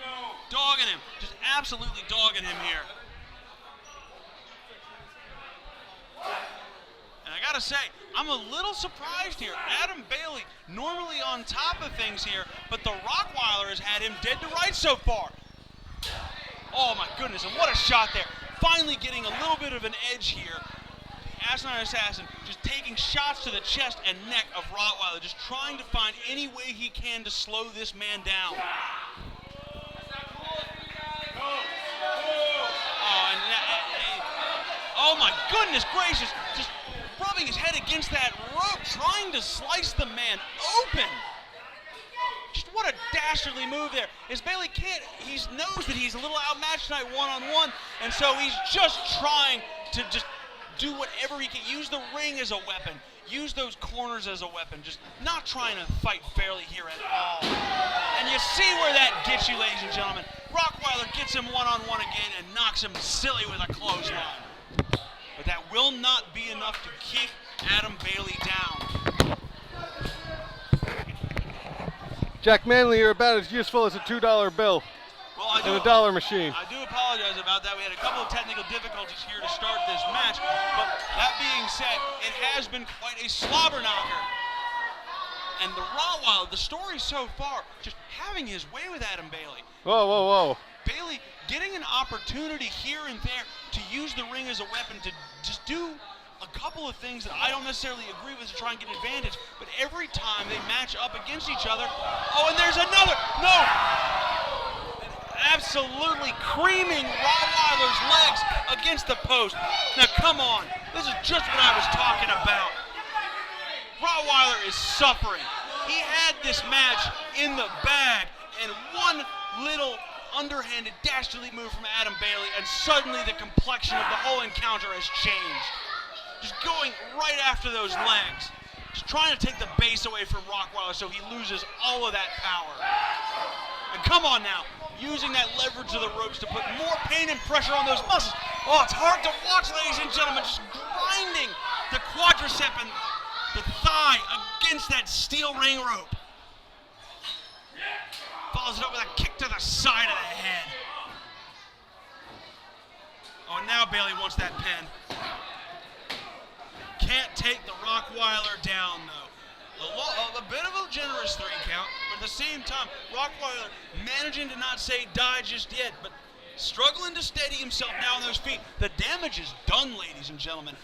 dogging him. Just absolutely dogging him here. And I gotta say, I'm a little surprised here. Adam Bailey normally on top of things here, but the Rockweiler has had him dead to rights so far. Oh my goodness, and what a shot there. Finally getting a little bit of an edge here. Asinine Assassin just taking shots to the chest and neck of Rottweiler, just trying to find any way he can to slow this man down. Oh my goodness gracious, just rubbing his head against that rope, trying to slice the man open. Just what a dastardly move there. As Bailey can't, he knows that he's a little outmatched tonight one-on-one, and so he's just trying to just do whatever he can. Use the ring as a weapon. Use those corners as a weapon. Just not trying to fight fairly here at all. And you see where that gets you, ladies and gentlemen. Rockweiler gets him one-on-one again and knocks him silly with a clothesline. But that will not be enough to keep Adam Bailey down. Jack Manley, you're about as useful as a $2 bill in a dollar machine. I do apologize about that. We had a couple of technical difficulties here to start this match, but that being said, it has been quite a slobber knocker. And the Rottweiler, the story so far, just having his way with Adam Bailey. Whoa, whoa, whoa. Bailey getting an opportunity here and there to use the ring as a weapon to just do a couple of things that I don't necessarily agree with to try and get an advantage, but every time they match up against each other, oh, and there's another, no! Absolutely creaming Rottweiler's legs against the post. Now come on, this is just what I was talking about. Rottweiler is suffering. He had this match in the bag, and one little underhanded, dastardly move from Adam Bailey, and suddenly the complexion of the whole encounter has changed. Just going right after those legs. Just trying to take the base away from Rockweiler so he loses all of that power. And come on now, using that leverage of the ropes to put more pain and pressure on those muscles. Oh, it's hard to watch, ladies and gentlemen, just grinding the quadricep and the thigh against that steel ring rope. Follows it up with a kick to the side of the head. Oh, and now Bailey wants that pin. Can't take the Rockweiler down, though. A bit of a generous 3 count, but at the same time, Rockweiler managing to not say die just yet, but struggling to steady himself now on those feet. The damage is done, ladies and gentlemen.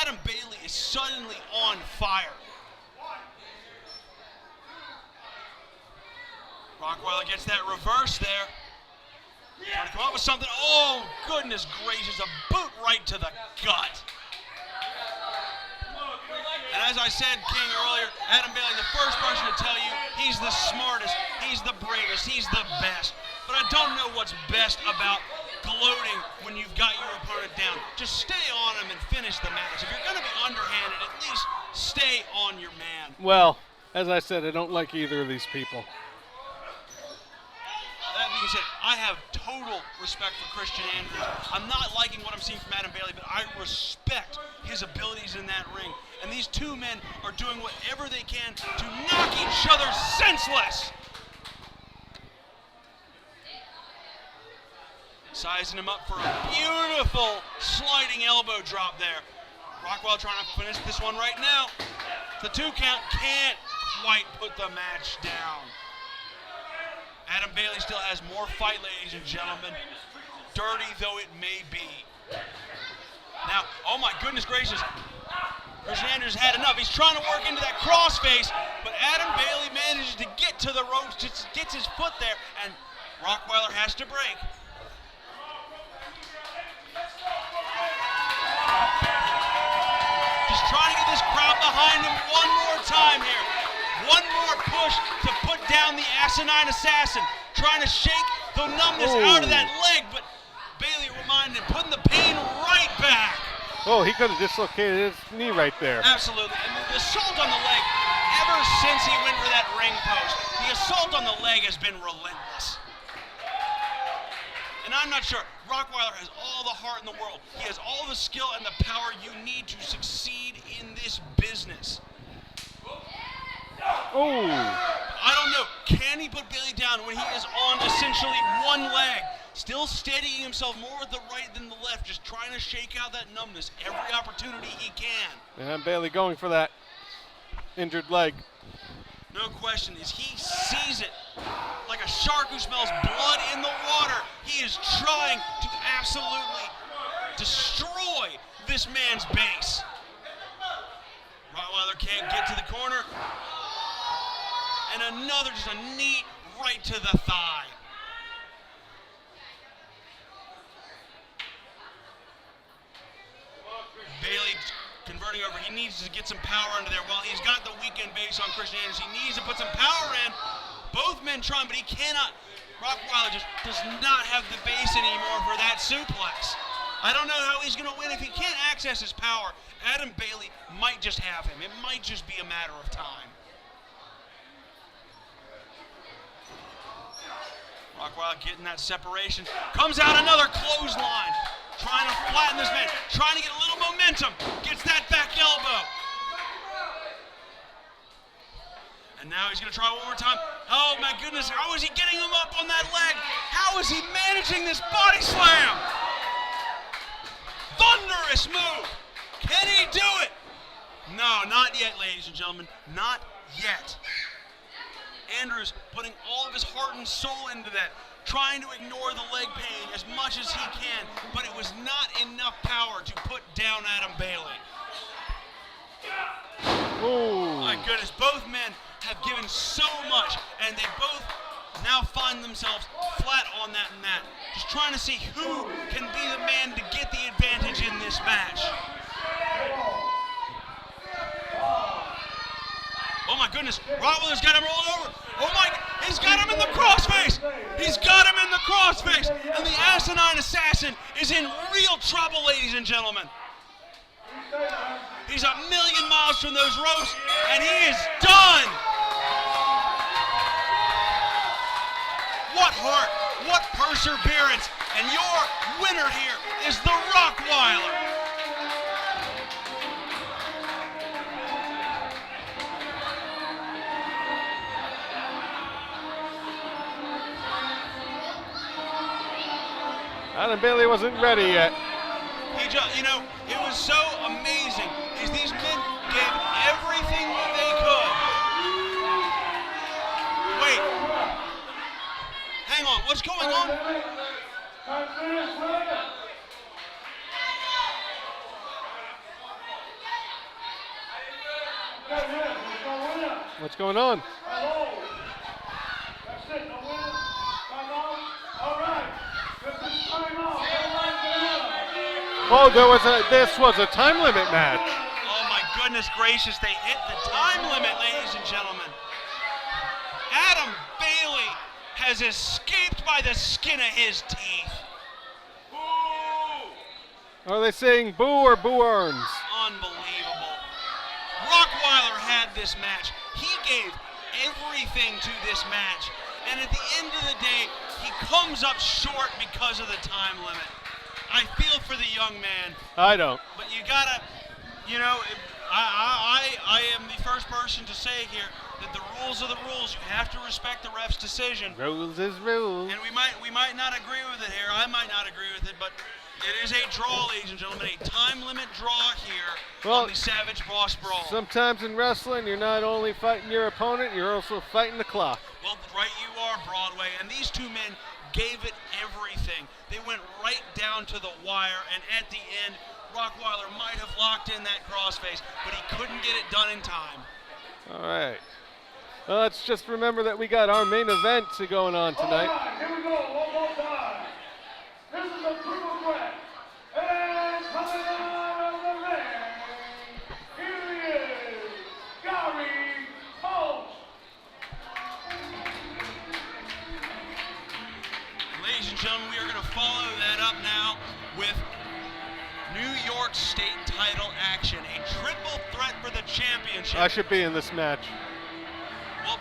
Adam Bailey is suddenly on fire. Rockweiler gets that reverse there. Trying to come up with something. Oh, goodness gracious, a boot right to the gut. And as I said, King, earlier, Adam Bailey, the first person to tell you he's the smartest, he's the bravest, he's the best. But I don't know what's best about gloating when you've got your opponent down. Just stay on him and finish the match. If you're going to be underhanded, at least stay on your man. Well, as I said, I don't like either of these people. That being said, I have total respect for Christian Andrews. I'm not liking what I'm seeing from Adam Bailey, but I respect his abilities in that ring. And these two men are doing whatever they can to knock each other senseless. Sizing him up for a beautiful sliding elbow drop there. Rockweiler trying to finish this one right now. The 2 count can't quite put the match down. Adam Bailey still has more fight, ladies and gentlemen, dirty though it may be. Now, oh my goodness gracious, Christian Andrews had enough. He's trying to work into that crossface, but Adam Bailey manages to get to the ropes, just gets his foot there, and Rockweiler has to break. Just trying to get this crowd behind him one more time here. One more push to put down the Asinine Assassin. Trying to shake the numbness out of that leg, but Bailey reminded him, putting the pain right back. Oh, he could have dislocated his knee right there. Absolutely. And the assault on the leg, ever since he went for that ring post, the assault on the leg has been relentless. And I'm not sure. Rockweiler has all the heart in the world. He has all the skill and the power you need to succeed in this business. Oh. I don't know. Can he put Bailey down when he is on essentially one leg? Still steadying himself more with the right than the left, just trying to shake out that numbness every opportunity he can. And Bailey going for that injured leg. No question, as he sees it like a shark who smells blood in the water. He is trying to absolutely destroy this man's base. Rottweiler can't get to the corner. And another, just a knee right to the thigh. Bailey converting over. He needs to get some power under there. While he's got the weekend base on Christian Anderson, he needs to put some power in. Both men trying, but he cannot. Rockweiler just does not have the base anymore for that suplex. I don't know how he's going to win if he can't access his power. Adam Bailey might just have him. It might just be a matter of time. Rockweiler getting that separation. Comes out another clothesline. Trying to flatten this man. Trying to get a little momentum. Gets that back elbow. And now he's going to try one more time. Oh my goodness. How is he getting him up on that leg? How is he managing this body slam? Thunderous move. Can he do it? No, not yet, ladies and gentlemen. Not yet. Andrews putting all of his heart and soul into that, trying to ignore the leg pain as much as he can, but it was not enough power to put down Adam Bailey. Ooh. My goodness, both men have given so much, and they both now find themselves flat on that mat, just trying to see who can be the man to get the advantage in this match. Oh my goodness, Rottweiler's got him rolled over. Oh my, he's got him in the crossface. He's got him in the crossface. And the asinine assassin is in real trouble, ladies and gentlemen. He's a million miles from those ropes, and he is done. What heart, what perseverance, and your winner here is the Rockweiler. Adam Bailey wasn't ready yet. He just, you know, it was so amazing. Is these men gave everything they could. Wait. Hang on. What's going on? What's going on? Oh, this was a time limit match. Oh my goodness gracious, they hit the time limit, ladies and gentlemen. Adam Bailey has escaped by the skin of his teeth. Are they saying boo or boo earns? Unbelievable. Rockweiler had this match. He gave everything to this match. And at the end of the day, he comes up short because of the time limit. I feel for the young man. I don't. But you gotta, you know, I am the first person to say here that the rules are the rules. You have to respect the ref's decision. Rules is rules. And we might not agree with it here. I might not agree with it, but it is a draw, ladies and gentlemen, a time limit draw here on the Savage Boss Brawl. Sometimes in wrestling, you're not only fighting your opponent, you're also fighting the clock. Well, right you are, Broadway, and these two men gave it everything. They went right down to the wire, and at the end, Rockweiler might have locked in that crossface, but he couldn't get it done in time. All right. Well, let's just remember that we got our main event going on tonight. All right, here we go, one more time. This is a triple threat. And coming out of the ring, here he is, Gary Post. Ladies and gentlemen, we are going to follow that up now with New York State title action. A triple threat for the championship. I should be in this match. Well,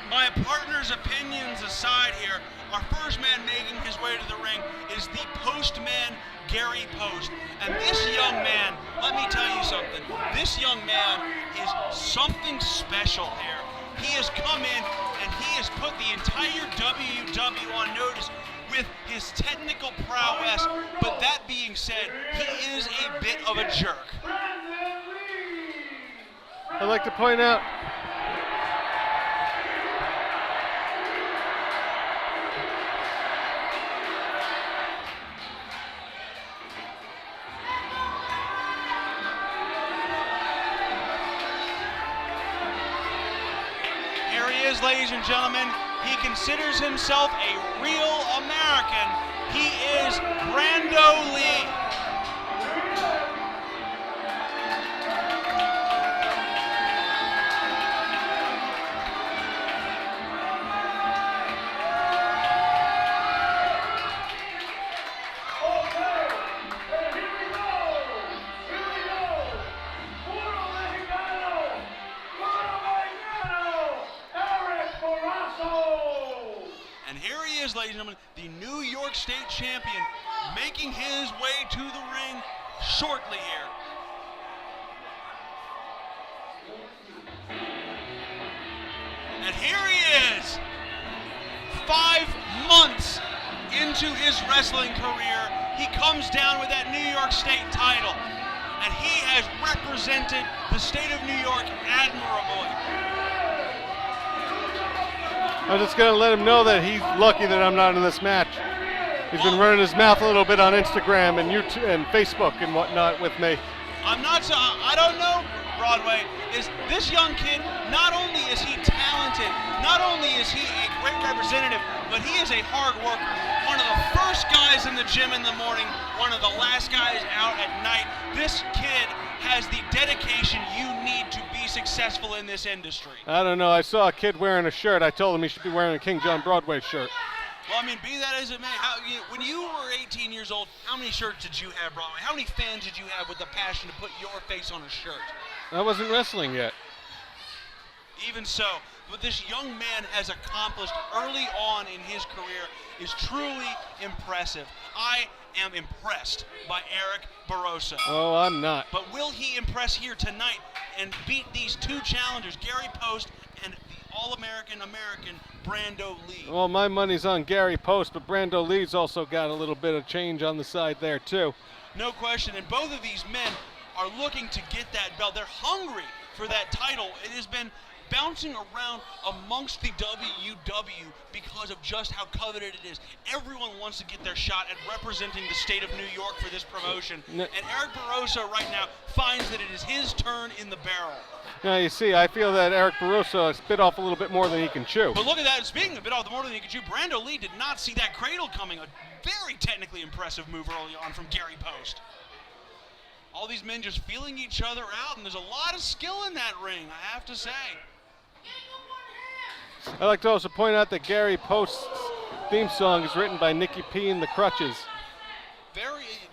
my partner's opinions aside here, our first man making his way to the ring is the Postman, Gary Post. And this young man, let me tell you something, this young man is something special here. He has come in and he has put the entire WW on notice with his technical prowess, but that being said, he is a bit of a jerk. I'd like to point out Here he is, ladies and gentlemen. He considers himself a real American. He is Brando Lee. And here he is, ladies and gentlemen, the New York State champion, making his way to the ring shortly here. And here he is, 5 months into his wrestling career. He comes down with that New York State title, and he has represented the state of New York admirably. I'm just going to let him know that he's lucky that I'm not in this match. He's been running his mouth a little bit on Instagram and YouTube and Facebook and whatnot with me. I don't know, Broadway, is this young kid, not only is he talented, not only is he a great representative, but he is a hard worker. One of the first guys in the gym in the morning, one of the last guys out at night. This kid has the dedication you need to be successful in this industry. I don't know. I saw a kid wearing a shirt. I told him he should be wearing a King John Broadway shirt. Well, I mean, be that as it may, when you were 18 years old, how many shirts did you have, Broadway? How many fans did you have with the passion to put your face on a shirt? I wasn't wrestling yet. Even so, what this young man has accomplished early on in his career is truly impressive. I am impressed by Eric Barroso. Oh, I'm not. But will he impress here tonight and beat these two challengers, Gary Post and the All-American Brando Lee? Well, my money's on Gary Post, but Brando Lee's also got a little bit of change on the side there, too. No question, and both of these men are looking to get that belt. They're hungry for that title. It has been bouncing around amongst the WW because of just how coveted it is. Everyone wants to get their shot at representing the state of New York for this promotion. And Eric Barroso right now finds that it is his turn in the barrel. Now, you see, I feel that Eric Barroso has bit off a little bit more than he can chew. But look at that. Speaking of bit off the more than he can chew, Brando Lee did not see that cradle coming. A very technically impressive move early on from Gary Post. All these men just feeling each other out, and there's a lot of skill in that ring, I have to say. I'd like to also point out that Gary Post's theme song is written by Nikki P. and the Crutches.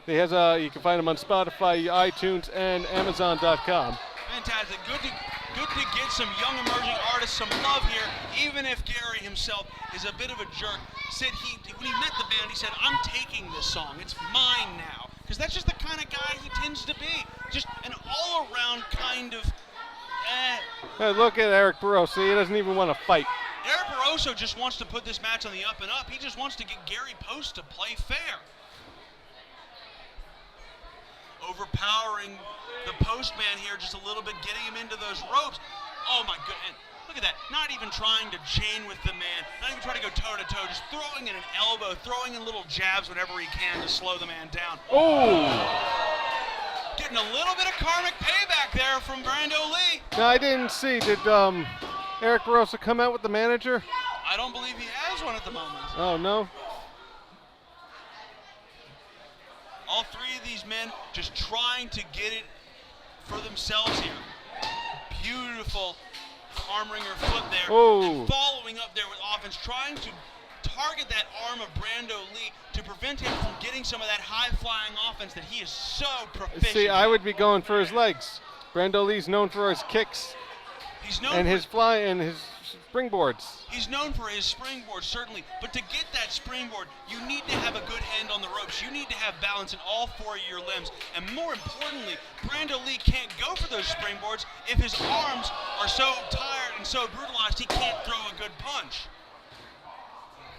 He has you can find him on Spotify, iTunes, and Amazon.com. Fantastic. Good to get some young emerging artists some love here, even if Gary himself is a bit of a jerk. When he met the band, he said, "I'm taking this song. It's mine now." Because that's just the kind of guy he tends to be. Just an all-around kind of Hey, look at Eric Barroso. He doesn't even want to fight. Eric Barroso just wants to put this match on the up and up. He just wants to get Gary Post to play fair. Overpowering the postman here just a little bit, getting him into those ropes. Oh my goodness. Look at that. Not even trying to chain with the man. Not even trying to go toe-to-toe. Just throwing in an elbow, throwing in little jabs whenever he can to slow the man down. Oh! Getting a little bit of karmic payback there from Brando Lee. No, I didn't see. Did Eric Barroso come out with the manager? I don't believe he has one at the moment. Oh, no? All three of these men just trying to get it for themselves here. Beautiful arm wringer flip there. Oh. And following up there with offense, trying to target that arm of Brando Lee to prevent him from getting some of that high-flying offense that he is so proficient. See, I would be going for his legs. Brando Lee's known for his kicks and his springboards. He's known for his springboard, certainly, but to get that springboard, you need to have a good hand on the ropes. You need to have balance in all 4 of your limbs. And more importantly, Brando Lee can't go for those springboards if his arms are so tired and so brutalized he can't throw a good punch.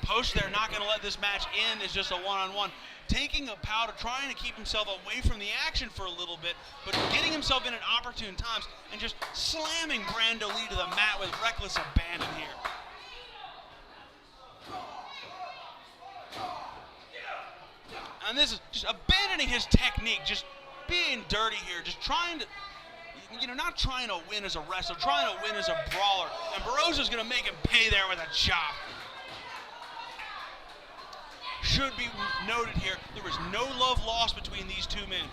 Post, they're not going to let this match end as just a one-on-one. Taking a powder, trying to keep himself away from the action for a little bit, but getting himself in at opportune times and just slamming Brando Lee to the mat with reckless abandon here. And this is just abandoning his technique, just being dirty here, just trying to, not trying to win as a wrestler, trying to win as a brawler. And Barroso's going to make him pay there with a chop. Should be noted here, there was no love lost between these two men.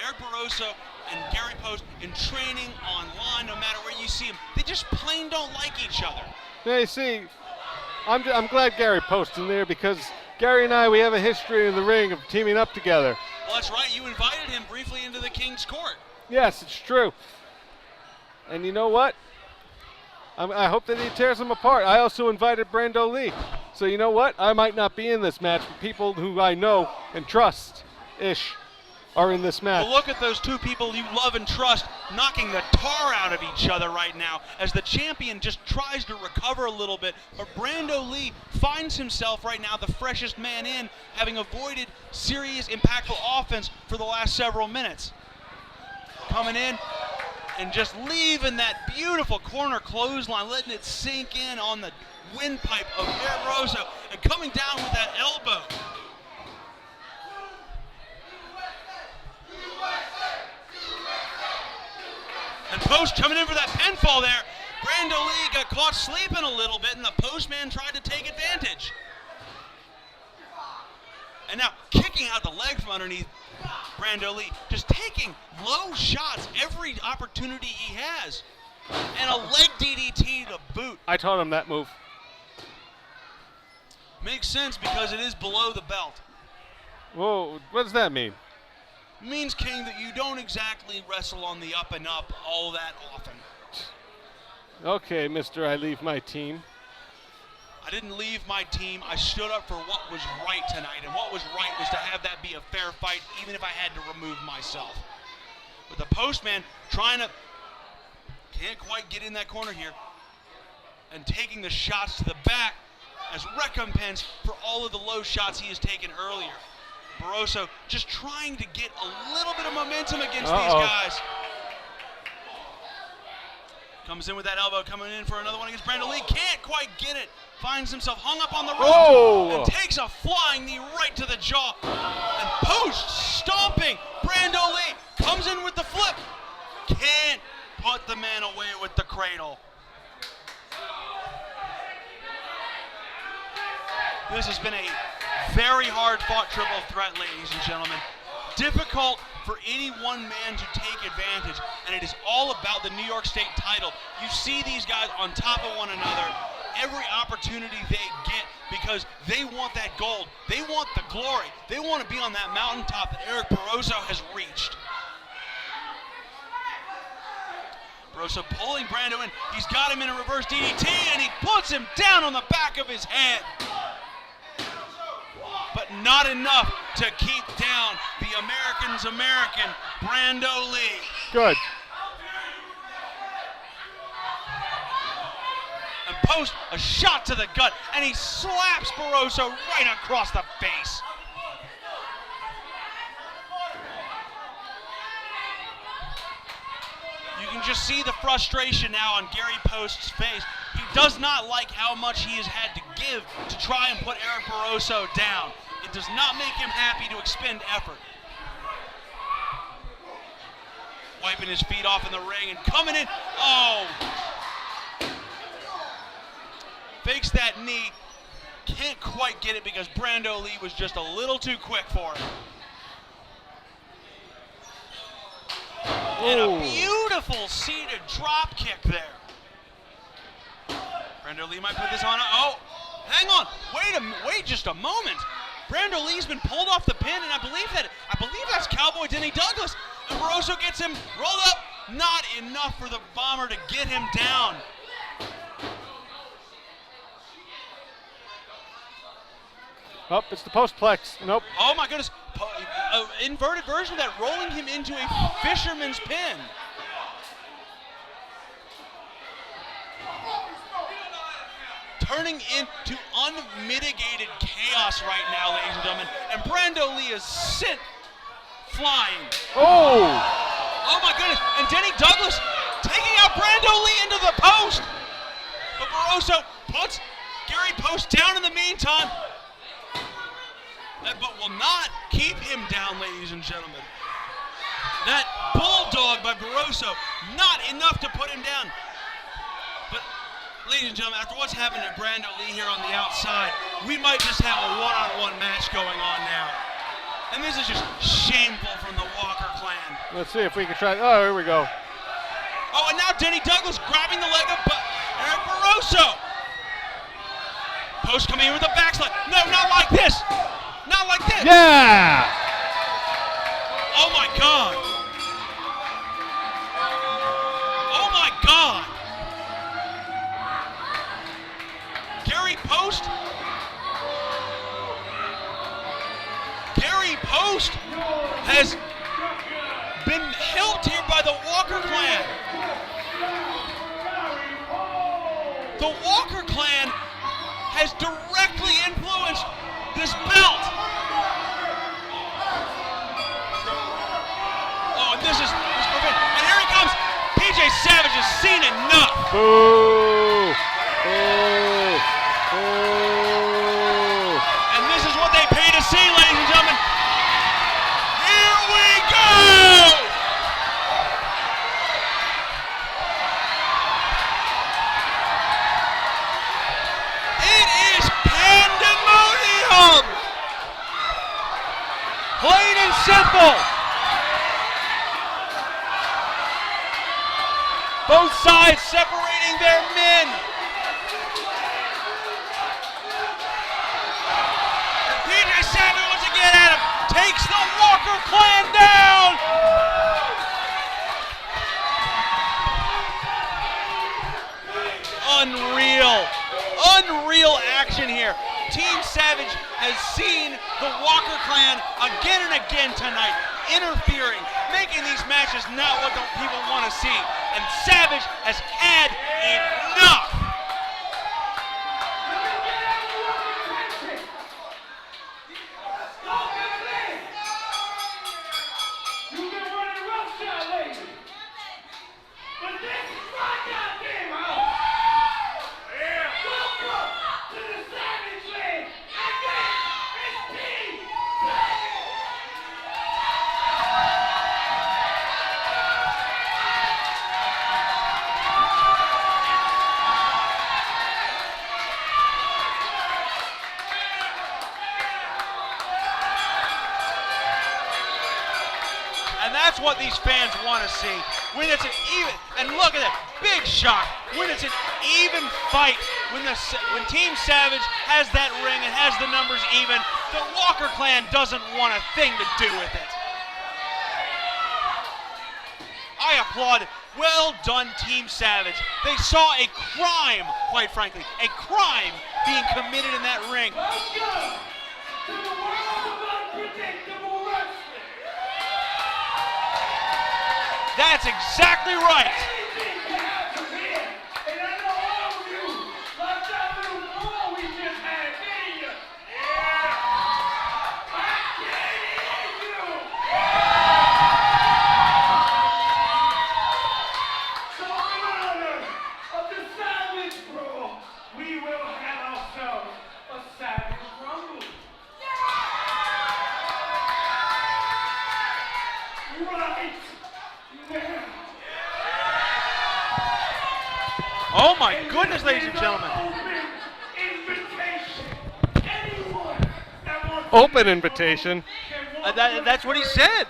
Eric Barroso and Gary Post in training online, no matter where you see them, they just plain don't like each other. Hey, see, I'm glad Gary Post in there because Gary and I, we have a history in the ring of teaming up together. Well, that's right. You invited him briefly into the King's Court. Yes, it's true. And you know what? I hope that he tears them apart. I also invited Brando Lee. So you know what? I might not be in this match, but people who I know and trust-ish are in this match. Well, look at those two people you love and trust knocking the tar out of each other right now as the champion just tries to recover a little bit. But Brando Lee finds himself right now the freshest man in, having avoided serious, impactful offense for the last several minutes. Coming in and just leaving that beautiful corner clothesline, letting it sink in on the windpipe of Eric Barroso and coming down with that elbow. And Post coming in for that pinfall there. Brando Lee got caught sleeping a little bit and the Postman tried to take advantage. And now kicking out the leg from underneath Brando Lee, just taking low shots every opportunity he has. And a leg DDT to boot. I taught him that move. Makes sense because it is below the belt. Whoa, what does that mean? Means, King, that you don't exactly wrestle on the up and up all that often. Okay, mister, I leave my team. I didn't leave my team. I stood up for what was right tonight, and what was right was to have that be a fair fight, even if I had to remove myself. With the Postman can't quite get in that corner here, and taking the shots to the back as recompense for all of the low shots he has taken earlier. Barroso just trying to get a little bit of momentum against these guys. Comes in with that elbow, coming in for another one against Brando Lee. Can't quite get it. Finds himself hung up on the ropes and takes a flying knee right to the jaw. And Post stomping. Brando Lee comes in with the flip. Can't put the man away with the cradle. This has been a very hard-fought triple threat, ladies and gentlemen. Difficult for any one man to take advantage, and it is all about the New York State title. You see these guys on top of one another every opportunity they get because they want that gold. They want the glory. They want to be on that mountaintop that Eric Barroso has reached. Barroso pulling Brando in. He's got him in a reverse DDT, and he puts him down on the back of his head. But not enough to keep down the American's American, Brando Lee. Good. And Post, a shot to the gut, and he slaps Barroso right across the face. You can just see the frustration now on Gary Post's face. He does not like how much he has had to give to try and put Eric Barroso down. It does not make him happy to expend effort. Wiping his feet off in the ring and coming in. Oh! Fakes that knee. Can't quite get it because Brando Lee was just a little too quick for him. And a beautiful seated drop kick there. Brando Lee might put this on. Oh, Hang on. Wait just a moment. Brando Lee's been pulled off the pin, and I believe that's Cowboy Denny Douglas. And Barroso gets him rolled up. Not enough for the Bomber to get him down. Oh, it's the postplex. Nope. Oh my goodness. Inverted version of that, rolling him into a fisherman's pin. Turning into unmitigated chaos right now, ladies and gentlemen. And Brando Lee is sent flying. Oh! Oh my goodness. And Denny Douglas taking out Brando Lee into the post. But Barroso puts Gary Post down in the meantime. But will not keep him down, ladies and gentlemen. That bulldog by Barroso, not enough to put him down. But, ladies and gentlemen, after what's happened to Brando Lee here on the outside, we might just have a one-on-one match going on now. And this is just shameful from the Walker clan. Let's see if we can try. Oh, here we go. Oh, and now Denny Douglas grabbing the leg of Eric Barroso. Post coming in with a backslide. No, not like this. Not like this. Yeah! Oh my God. Oh my God. Gary Post. Gary Post has been helped here by the Walker clan. The Walker clan has directly influenced this belt. Oh, and this is perfect. And here he comes. PJ Savage has seen enough. Boo! Boo! Boo! And this is what they pay to see, ladies and gentlemen. Here we go! It is pandemonium! Plain and simple. Both sides separating their men. And PJ Savage wants to get at him. Takes the Walker clan down. Unreal. Unreal action here. Team Savage has seen the Walker clan again and again tonight, interfering, making these matches not what the people want to see. And Savage has had enough. You've been running roughshod lately. But this is my goddamn house. Welcome to the Savage Land. And this is Team Savage. And that's what these fans want to see. When it's an even, and look at that, big shock. When it's an even fight, when Team Savage has that ring and has the numbers even, the Walker clan doesn't want a thing to do with it. I applaud. Well done, Team Savage. They saw a crime, quite frankly, a crime being committed in that ring. Welcome to the world of unpredictable wrestling. That's exactly right. Anything can happen here. And I know all of you, like that little brawl we just had, didn't you? Yeah. I can't hear you. So in honor of the Savage Brawl, we will have ourselves a Savage Rumble. Right now. Oh my goodness, ladies and gentlemen. Open invitation. That's what he said.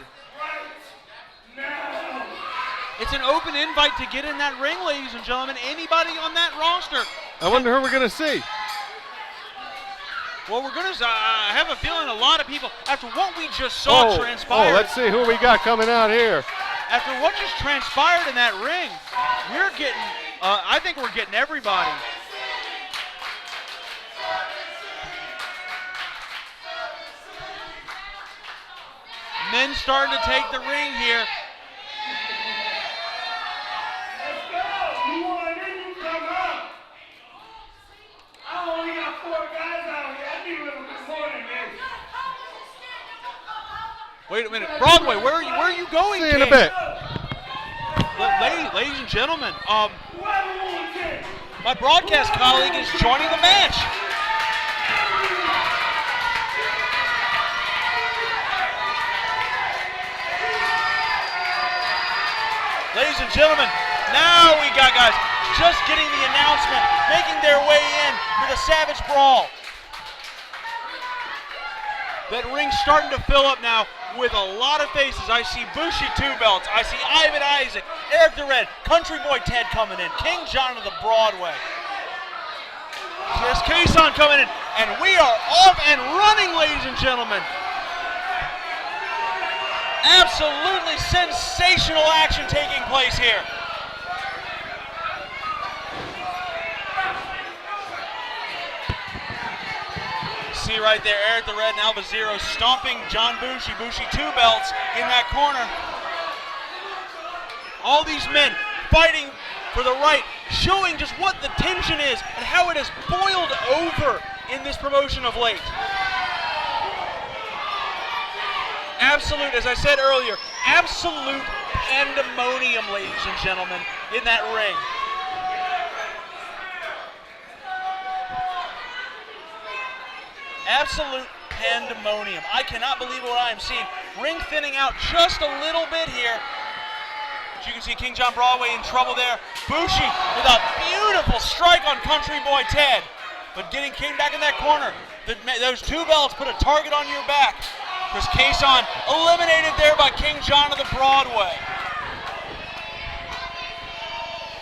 It's an open invite to get in that ring, ladies and gentlemen. Anybody on that roster. I wonder who we're going to see. Well, we're going to I have a feeling a lot of people, after what we just saw transpire. Oh, let's see who we got coming out here. After what just transpired in that ring, we're getting, I think we're getting everybody. Men starting to take the ring here. Let's go. You want it, you come up. I only got 4 guys out here. I need a little bit more than this. Wait a minute, Broadway, where are you going? See you in a King? bit. Ladies and gentlemen, Whoever wants it. my broadcast colleague is joining the match. Ladies and gentlemen, now we got guys just getting the announcement, making their way in for the Savage Brawl. That ring's starting to fill up now with a lot of faces. I see Bushi 2 belts. I see Ivan Isaac, Eric the Red, Country Boy Ted coming in, King John of the Broadway. There's Kason coming in, and we are off and running, ladies and gentlemen. Absolutely sensational action taking place here. See right there, Eric the Red and Alba Zero stomping John Bushi, Bushi 2 belts in that corner. All these men fighting for the right, showing just what the tension is and how it has boiled over in this promotion of late. Absolute, as I said earlier, absolute pandemonium, ladies and gentlemen, in that ring. Absolute pandemonium. I cannot believe what I am seeing. Ring thinning out just a little bit here. As you can see, King John Broadway in trouble there. Bushi with a beautiful strike on Country Boy Ted. But getting King back in that corner. Those 2 belts put a target on your back. Chris Kason eliminated there by King John of the Broadway.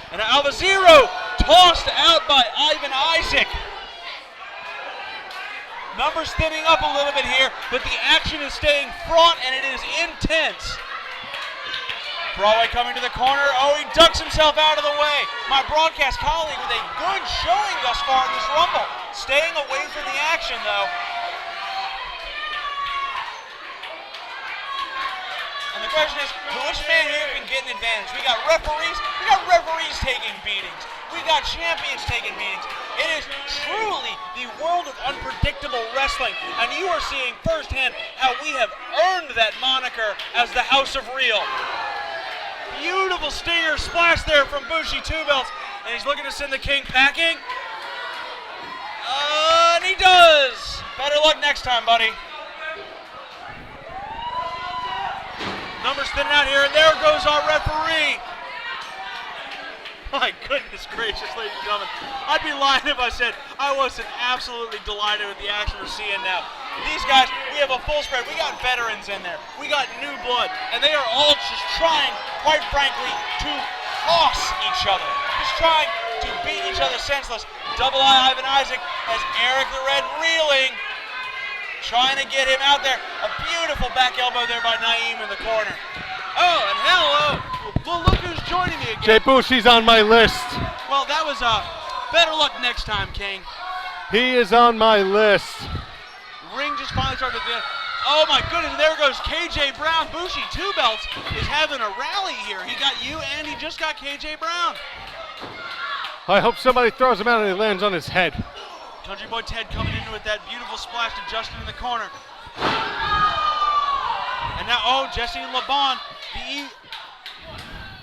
And Alba Zero tossed out by Ivan Isaac. Numbers thinning up a little bit here, but the action is staying fraught and it is intense. Broadway coming to the corner. Oh, he ducks himself out of the way. My broadcast colleague with a good showing thus far in this Rumble. Staying away from the action, though. And the question is, which man here can get an advantage? We got referees taking beatings. We got champions taking beatings. It is truly the world of unpredictable wrestling, and you are seeing firsthand how we have earned that moniker as the House of Real. Beautiful stinger splash there from Bushi 2 belts, and he's looking to send the King packing. And he does. Better luck next time, buddy. Numbers thinning out here, and there goes our referee. My goodness gracious, ladies and gentlemen. I'd be lying if I said I wasn't absolutely delighted with the action we're seeing now. These guys, we have a full spread. We got veterans in there. We got new blood. And they are all just trying, quite frankly, to toss each other. Just trying to beat each other senseless. Double I Ivan Isaac as Eric the Red reeling. Trying to get him out there. A beautiful back elbow there by Naeem in the corner. Oh, and hello. Well, look who's joining me again. Jay Bushi's on my list. Well, that was better luck next time, King. He is on my list. Ring just finally started to. Oh my goodness, there goes KJ Brown. Bushi 2 belts is having a rally here. He got you and he just got KJ Brown. I hope somebody throws him out and he lands on his head. Country Boy Ted coming in with that beautiful splash to Justin in the corner. And now, oh, Jesse LeBon,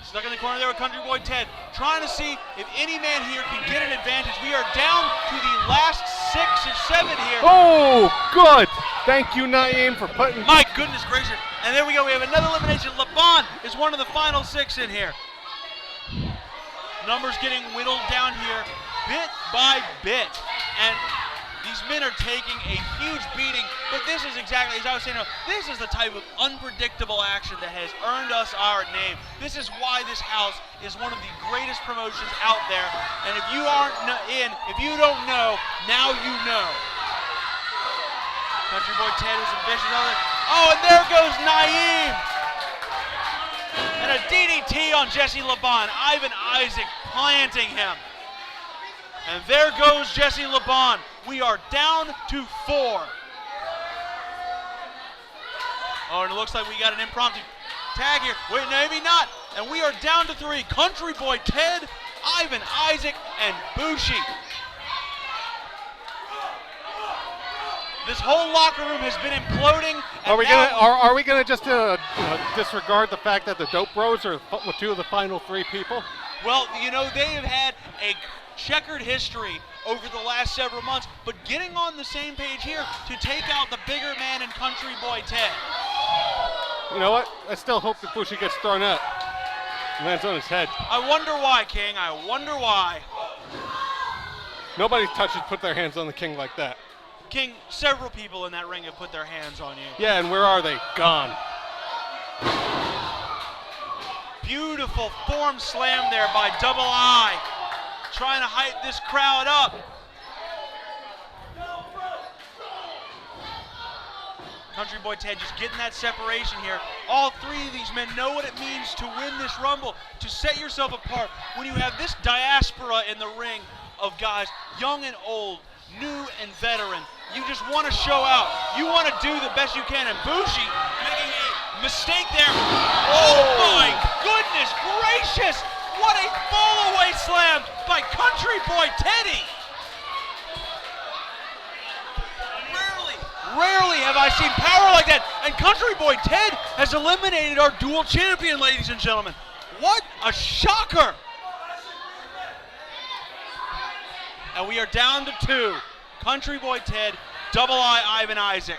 stuck in the corner there with Country Boy Ted, trying to see if any man here can get an advantage. We are down to the last 6 or 7 here. Oh, good. Thank you, Naeem, for putting... My goodness gracious. And there we go. We have another elimination. LeBon is one of the final 6 in here. Numbers getting whittled down here bit by bit. And these men are taking a huge beating, but this is exactly, as I was saying, this is the type of unpredictable action that has earned us our name. This is why this house is one of the greatest promotions out there. And if you aren't in, if you don't know, now you know. Country Boy Ted is ambitious. Oh, and there goes Naeem. And a DDT on Jesse LeBon. Ivan Isaac planting him. And there goes Jesse LeBon. We are down to 4. Oh, and it looks like we got an impromptu tag here. Wait, maybe not. And we are down to 3. Country Boy Ted, Ivan Isaac, and Bushi. This whole locker room has been imploding. Are we gonna just disregard the fact that the Dope Bros are 2 of the final 3 people? Well, you know, they have had a checkered history over the last several months, but getting on the same page here to take out the bigger man in Country Boy Ted. You know what? I still hope that Bushi gets thrown out. Lands on his head. I wonder why, King. I wonder why. Nobody put their hands on the King like that. King, several people in that ring have put their hands on you. Yeah, and where are they? Gone. Beautiful form slam there by Double I. Trying to hype this crowd up. Country Boy Ted just getting that separation here. All 3 of these men know what it means to win this Rumble, to set yourself apart. When you have this diaspora in the ring of guys, young and old, new and veteran, you just want to show out. You want to do the best you can. And Bushi making a mistake there. Oh my goodness gracious! What a fall-away slam by Country Boy Teddy! Rarely have I seen power like that. And Country Boy Ted has eliminated our dual champion, ladies and gentlemen. What a shocker! And we are down to 2. Country Boy Ted, Double I, Ivan Isaac.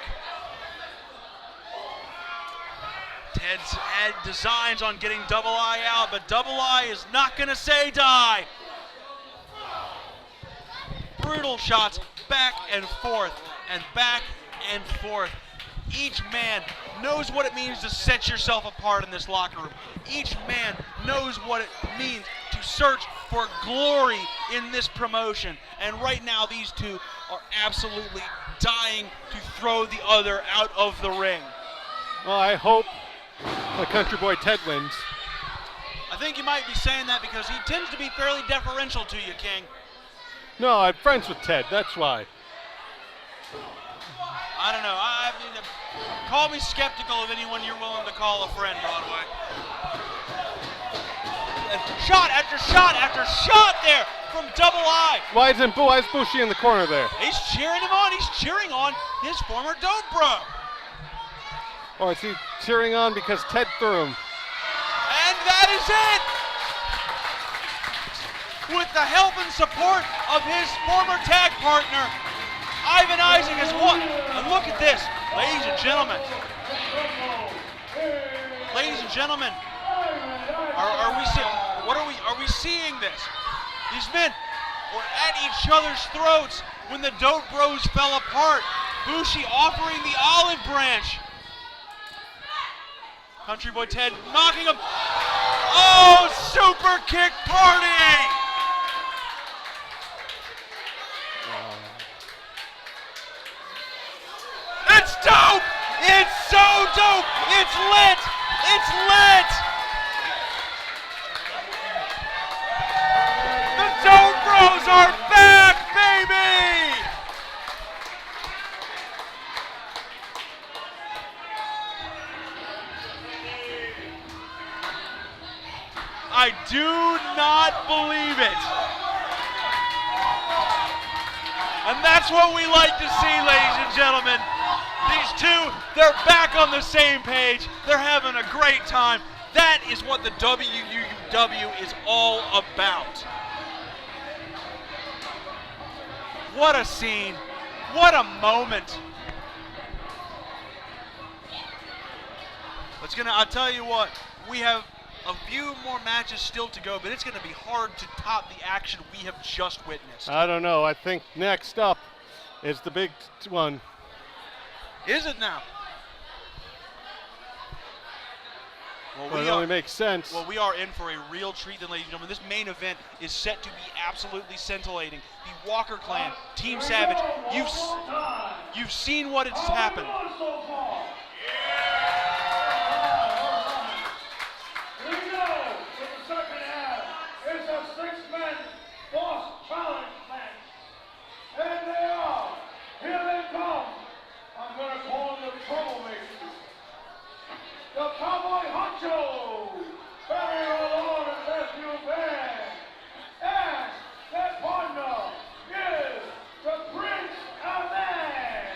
Ted's had designs on getting Double I out, but Double I is not going to say die. Brutal shots back and forth and back and forth. Each man knows what it means to set yourself apart in this locker room. Each man knows what it means to search for glory in this promotion. And right now, these 2 are absolutely dying to throw the other out of the ring. Well, I hope the Country Boy Ted wins. I think you might be saying that because he tends to be fairly deferential to you, King. No, I'm friends with Ted, that's why. I don't know. I mean, call me skeptical of anyone you're willing to call a friend, Broadway. And shot after shot after shot there from Double I. Why is Bushi in the corner there? He's cheering him on. He's cheering on his former dope bro. Or is he cheering on because Ted threw him? And that is it. With the help and support of his former tag partner, Ivan Isaac has won. And look at this, ladies and gentlemen. Ladies and gentlemen, are we seeing this? These men were at each other's throats when the Dope Bros fell apart. Bushi offering the olive branch. Country Boy Ted knocking him. Oh, super kick party! It's dope! It's so dope! It's lit! It's lit! The Dope Bros are back, baby! I do not believe it. And that's what we like to see, ladies and gentlemen. These 2, they're back on the same page. They're having a great time. That is what the WUW is all about. What a scene. What a moment. I'll tell you what, we have a few more matches still to go, but it's going to be hard to top the action we have just witnessed. I don't know. I think next up is the big one. Is it now? Well, it only makes sense. Well, we are in for a real treat, then, ladies and gentlemen. This main event is set to be absolutely scintillating. The Walker Clan, Team Savage. You've seen what has happened. We know in the second half it's a six-man boss challenge match. And they are. Here they come. I'm going to call them the troublemakers. The Cowboy Honcho, Barry Malone and Rescue Band. And their partner is the Prince of Man.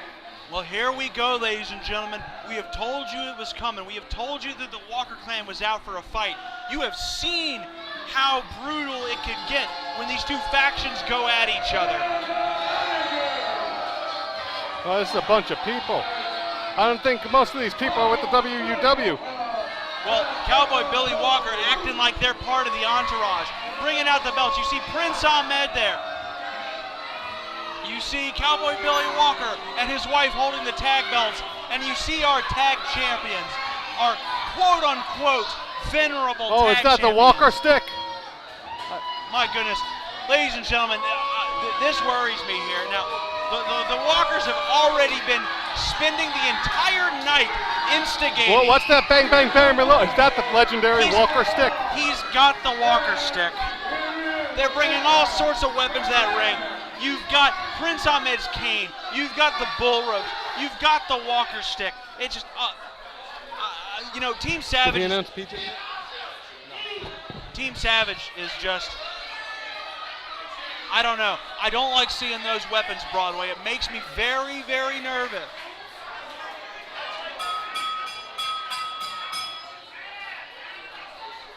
Well, here we go, ladies and gentlemen. We have told you it was coming. We have told you that the Walker Clan was out for a fight. You have seen how brutal it can get when these two factions go at each other. Well, this is a bunch of people. I don't think most of these people are with the WUW. Well, Cowboy Billy Walker acting like they're part of the entourage, bringing out the belts. You see Prince Ahmed there. You see Cowboy Billy Walker and his wife holding the tag belts, and you see our tag champions, our quote-unquote venerable Oh, tag is that champions. the Walker stick? My goodness. Ladies and gentlemen, this worries me here. Now, the Walkers have already been spending the entire night instigating. Well, what's that Bang Bang Barry Malone? Is that the legendary Walker stick? He's got the Walker stick. They're bringing all sorts of weapons to that ring. You've got Prince Ahmed's cane. You've got the bull ropes. You've got the Walker stick. It's just, Team Savage. Did he announce PJ? Team Savage is just, I don't know. I don't like seeing those weapons, Broadway. It makes me very, very nervous.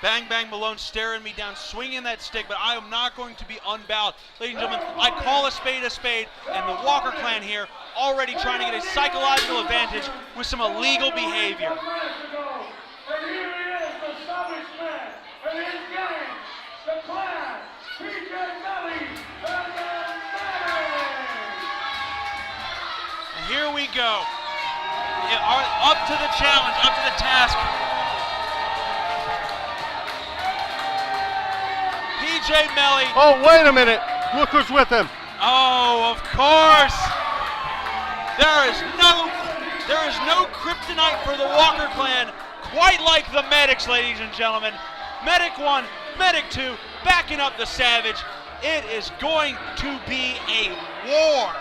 Bang Bang Malone staring me down, swinging that stick, but I am not going to be unbowed. Ladies and gentlemen, I call a spade, and the Walker Clan here already trying to get a psychological advantage with some illegal behavior. And here he is, the Savage Man, and his gang, the Clan, PJ Manley, and Manley. And here we go. Up to the challenge, up to the task. PJ Manley. Oh, wait a minute. Look who's with him. Oh, of course. There is no kryptonite for the Walker Clan quite like the Medics, ladies and gentlemen. Medic 1, Medic 2, backing up the Savage. It is going to be a war.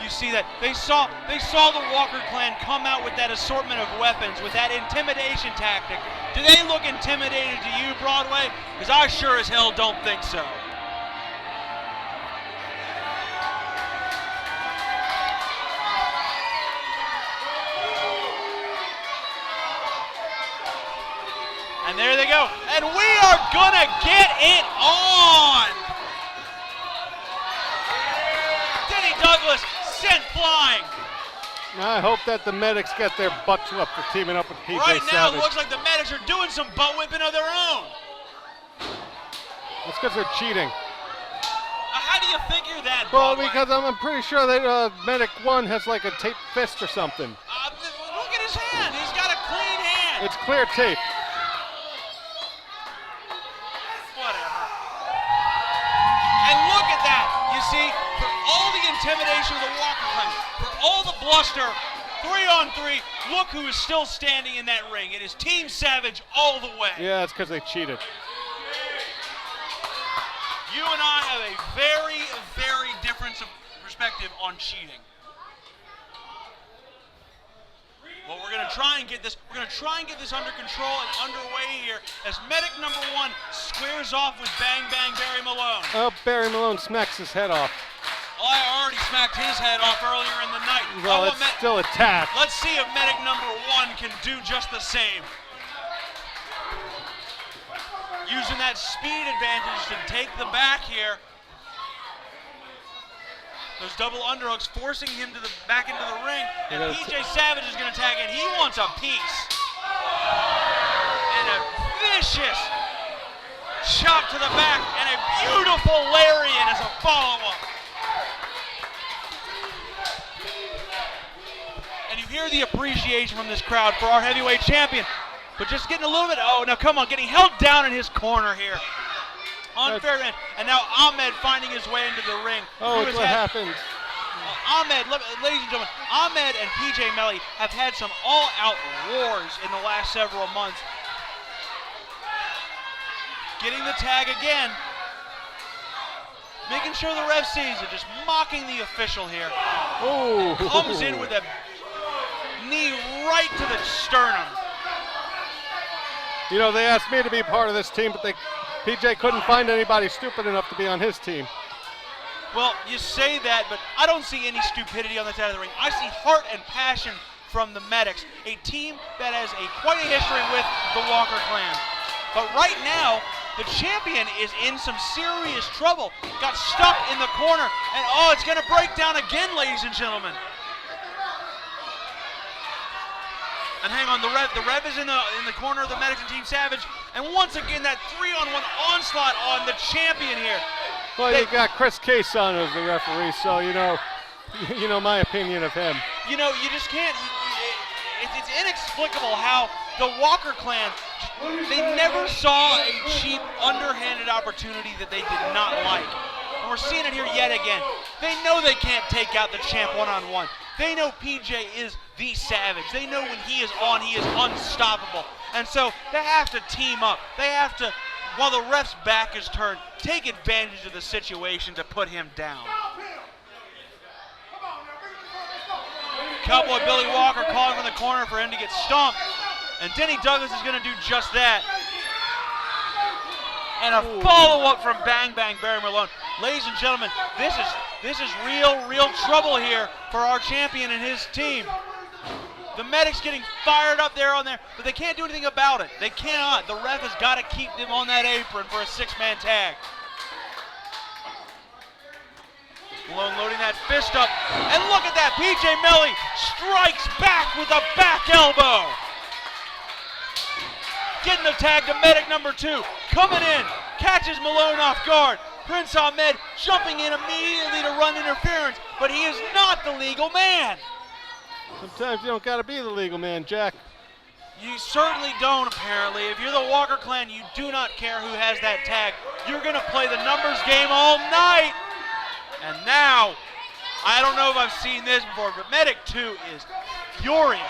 You see that they saw the Walker Clan come out with that assortment of weapons, with that intimidation tactic. Do they look intimidated to you, Broadway? Because I sure as hell don't think so. And there they go. And we are gonna get it on. Denny Douglas sent flying. I hope that the Medics get their butts whooped for teaming up with PJ Right now, Savage. it looks like the Medics are doing some butt whipping of their own. That's because they're cheating. How do you figure that, Well, Broadway? because I'm pretty sure that Medic 1 has like a taped fist or something. Look at his hand. He's got a clean hand. It's clear tape. Whatever. And look at that. You see, for all the intimidation of the Walker Clan, for all the bluster, 3-on-3, look who is still standing in that ring. It is Team Savage all the way. Yeah, it's because they cheated. You and I have a very, very different perspective on cheating. Well, we're going to try and get this. We're going to try and get this under control and underway here as Medic number 1 squares off with Bang Bang Barry Malone. Oh, Barry Malone smacks his head off. Well, I already smacked his head off earlier in the night. Well, it's still attacked. Let's see if Medic number 1 can do just the same. Using that speed advantage to take the back here. Those double underhooks forcing him to the back into the ring. And PJ Savage is going to tag in. He wants a piece. And a vicious chop to the back and a beautiful lariat as a follow-up. And you hear the appreciation from this crowd for our heavyweight champion. But just getting a little bit, oh, now come on, getting held down in his corner here. Unfair end. And now Ahmed finding his way into the ring. Oh, it's what happened. Ahmed, ladies and gentlemen, Ahmed and PJ Manley have had some all-out wars in the last several months. Getting the tag again. Making sure the ref sees it, just mocking the official here. Oh. Comes in with a knee right to the sternum. You know, they asked me to be part of this team, but PJ couldn't find anybody stupid enough to be on his team. Well, you say that, but I don't see any stupidity on that side of the ring. I see heart and passion from the Medics, a team that has quite a history with the Walker clan. But right now, the champion is in some serious trouble. Got stuck in the corner, and oh, it's going to break down again, ladies and gentlemen. And hang on, the Rev is in the corner of the Medics and Team Savage, and once again that 3-on-1 onslaught on the champion here. Well, you got Chris Cason as the referee, so you know my opinion of him. You know, you just can't. It's inexplicable how the Walker clan, they never saw a cheap, underhanded opportunity that they did not like. And we're seeing it here yet again. They know they can't take out the champ one-on-one. They know PJ is the Savage. They know when he is on, he is unstoppable. And so they have to team up. They have to, while the ref's back is turned, take advantage of the situation to put him down. Cowboy Billy Walker calling from the corner for him to get stomped. And Denny Douglas is going to do just that. And a follow-up from Bang Bang Barry Malone. Ladies and gentlemen, this is real trouble here for our champion and his team. The Medics getting fired up there on there, but they can't do anything about it. They cannot. The ref has got to keep them on that apron for a 6-man tag. Malone loading that fist up, and look at that, PJ Manley strikes back with a back elbow. Getting the tag to Medic number 2, coming in, catches Malone off guard. Prince Ahmed jumping in immediately to run interference, but he is not the legal man. Sometimes you don't got to be the legal man, Jack. You certainly don't, apparently. If you're the Walker clan, you do not care who has that tag. You're going to play the numbers game all night. And now, I don't know if I've seen this before, but Medic 2 is furious.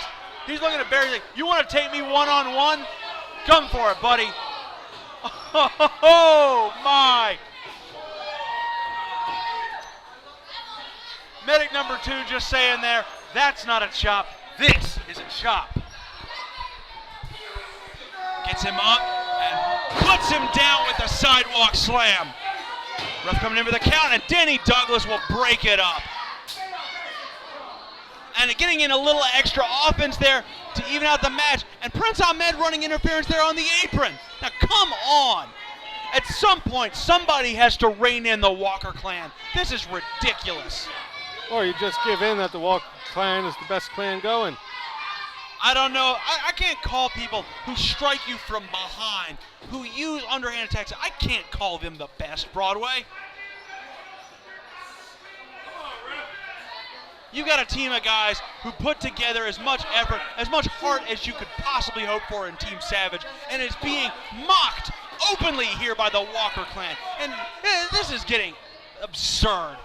He's looking at Barry like, you want to take me one-on-one? Come for it, buddy. Oh, my. Medic number 2 just saying there, that's not a chop, this is a chop. Gets him up and puts him down with a sidewalk slam. Ref coming in for the count, and Denny Douglas will break it up. And getting in a little extra offense there to even out the match. And Prince Ahmed running interference there on the apron. Now come on. At some point, somebody has to rein in the Walker clan. This is ridiculous. Or you just give in that the Walker clan is the best clan going. I don't know. I can't call people who strike you from behind, who use underhand attacks. I can't call them the best, Broadway. You got a team of guys who put together as much effort, as much heart as you could possibly hope for in Team Savage, and it's being mocked openly here by the Walker clan. And this is getting absurd.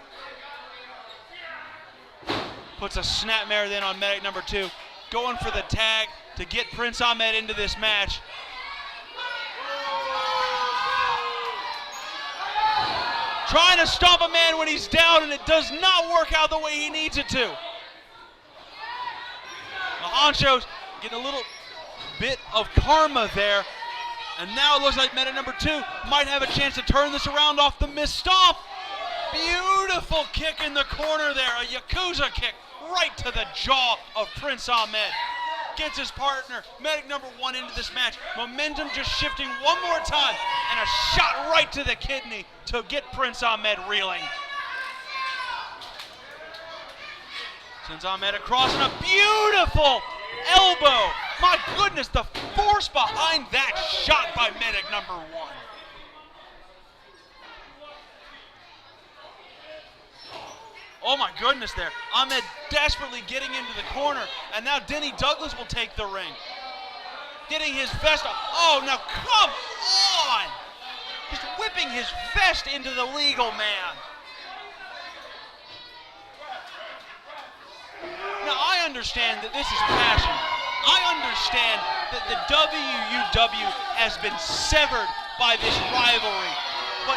Puts a snapmare then on Medic number 2. Going for the tag to get Prince Ahmed into this match. Trying to stomp a man when he's down, and it does not work out the way he needs it to. The Honchos getting a little bit of karma there. And now it looks like Medic number 2 might have a chance to turn this around off the missed stomp. Beautiful kick in the corner there, a Yakuza kick right to the jaw of Prince Ahmed. Gets his partner, Medic number 1, into this match. Momentum just shifting one more time, and a shot right to the kidney to get Prince Ahmed reeling. Sends Ahmed across, and a beautiful elbow. My goodness, the force behind that shot by Medic number 1. Oh my goodness there. Ahmed desperately getting into the corner, and now Denny Douglas will take the ring. Getting his vest off. Oh, now come on! Just whipping his vest into the legal man. Now I understand that this is passion. I understand that the WUW has been severed by this rivalry. But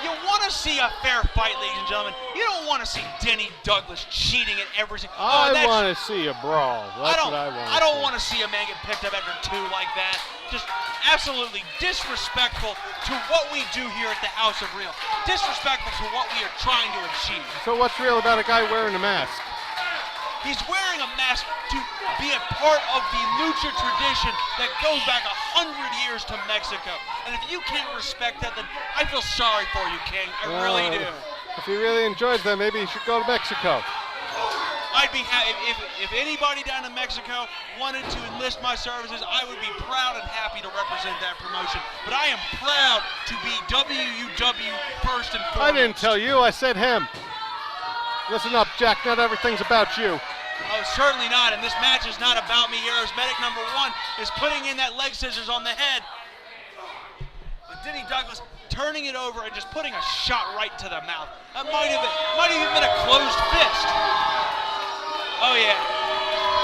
you want to see a fair fight, ladies and gentlemen. You don't want to see Denny Douglas cheating at every single. I want to see a brawl. That's what I want. I don't want to see a man get picked up after 2 like that. Just absolutely disrespectful to what we do here at the House of Real. Disrespectful to what we are trying to achieve. So what's real about a guy wearing a mask? He's wearing a mask to be a part of the lucha tradition that goes back 100 years to Mexico. And if you can't respect that, then I feel sorry for you, King. I really do. If he really enjoys that, maybe he should go to Mexico. I'd be happy if anybody down in Mexico wanted to enlist my services. I would be proud and happy to represent that promotion. But I am proud to be WUW first and foremost. I didn't tell you. I said him. Listen up, Jack. Not everything's about you. Oh, certainly not, and this match is not about me here as medic number 1 is putting in that leg scissors on the head. But Denny Douglas turning it over and just putting a shot right to the mouth. That might have even been a closed fist. Oh yeah.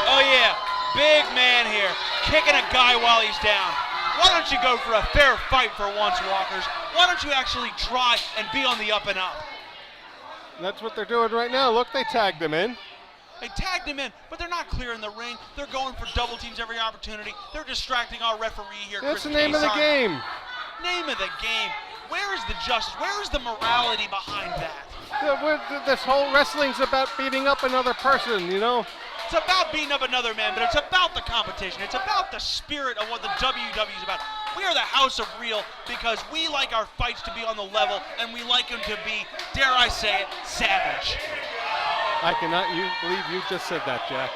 Oh yeah. Big man here, kicking a guy while he's down. Why don't you go for a fair fight for once, Walkers? Why don't you actually try and be on the up and up? That's what they're doing right now. Look, they tagged him in. They tagged him in, but they're not clearing the ring. They're going for double teams every opportunity. They're distracting our referee here. That's Chris the name of the game. Name of the game. Where is the justice? Where is the morality behind that? This whole wrestling's about beating up another person, you know? It's about beating up another man, but it's about the competition. It's about the spirit of what the WW is about. We are the House of Real because we like our fights to be on the level, and we like them to be, dare I say it, savage. I cannot believe you just said that, Jack.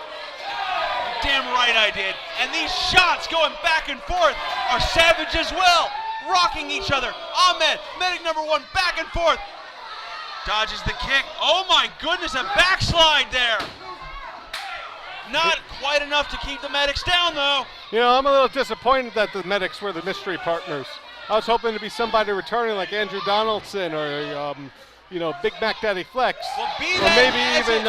Damn right I did. And these shots going back and forth are savage as well. Rocking each other. Ahmed, medic number 1, back and forth. Dodges the kick. Oh my goodness, a backslide there. Not quite enough to keep the medics down, though. You know, I'm a little disappointed that the medics were the mystery partners. I was hoping to be somebody returning like Andrew Donaldson or, you know, Big Mac Daddy Flex. Well, or maybe even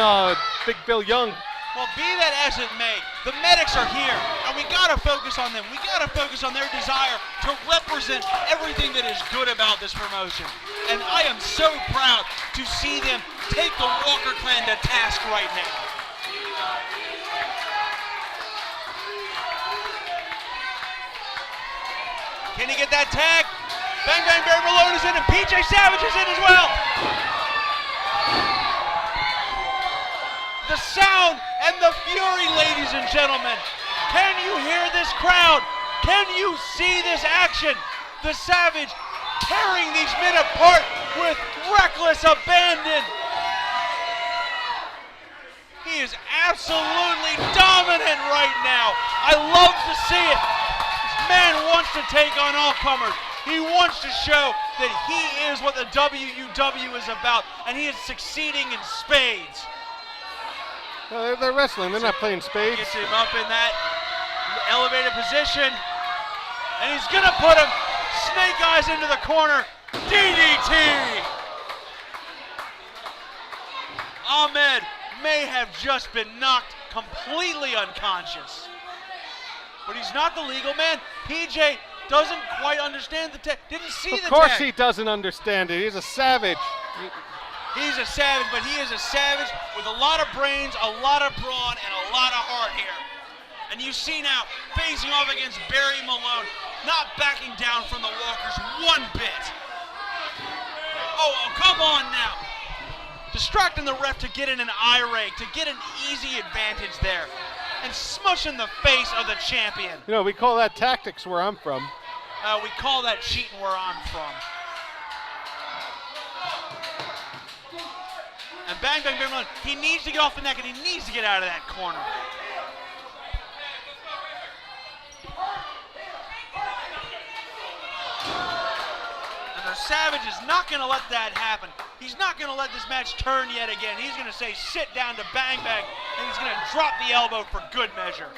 Big Bill Young. Well, be that as it may, the medics are here, and we gotta focus on them. We gotta focus on their desire to represent everything that is good about this promotion. And I am so proud to see them take the Walker clan to task right now. Can he get that tag? Bang Bang Barry Malone is in, and PJ Savage is in as well. The sound and the fury, ladies and gentlemen. Can you hear this crowd? Can you see this action? The Savage tearing these men apart with reckless abandon. He is absolutely dominant right now. I love to see it. This man wants to take on all comers. He wants to show that he is what the WUW is about, and he is succeeding in spades. They're wrestling. They're not playing spades. Gets him up in that elevated position, and he's gonna put him snake eyes into the corner. DDT. Ahmed may have just been knocked completely unconscious, but he's not the legal man. PJ doesn't quite understand the tag. Didn't see the tag. Of course he doesn't understand it. He's a savage. He's a savage, but he is a savage with a lot of brains, a lot of brawn, and a lot of heart here. And you see now, facing off against Barry Malone, not backing down from the Walkers one bit. Oh, come on now. Distracting the ref to get in an eye rake, to get an easy advantage there. And smushing the face of the champion. You know, we call that tactics where I'm from. We call that cheating where I'm from. And Bang Bang Bang Malone, he needs to get off the neck and he needs to get out of that corner. And the Savage is not going to let that happen. He's not going to let this match turn yet again. He's going to say sit down to Bang Bang, and he's going to drop the elbow for good measure.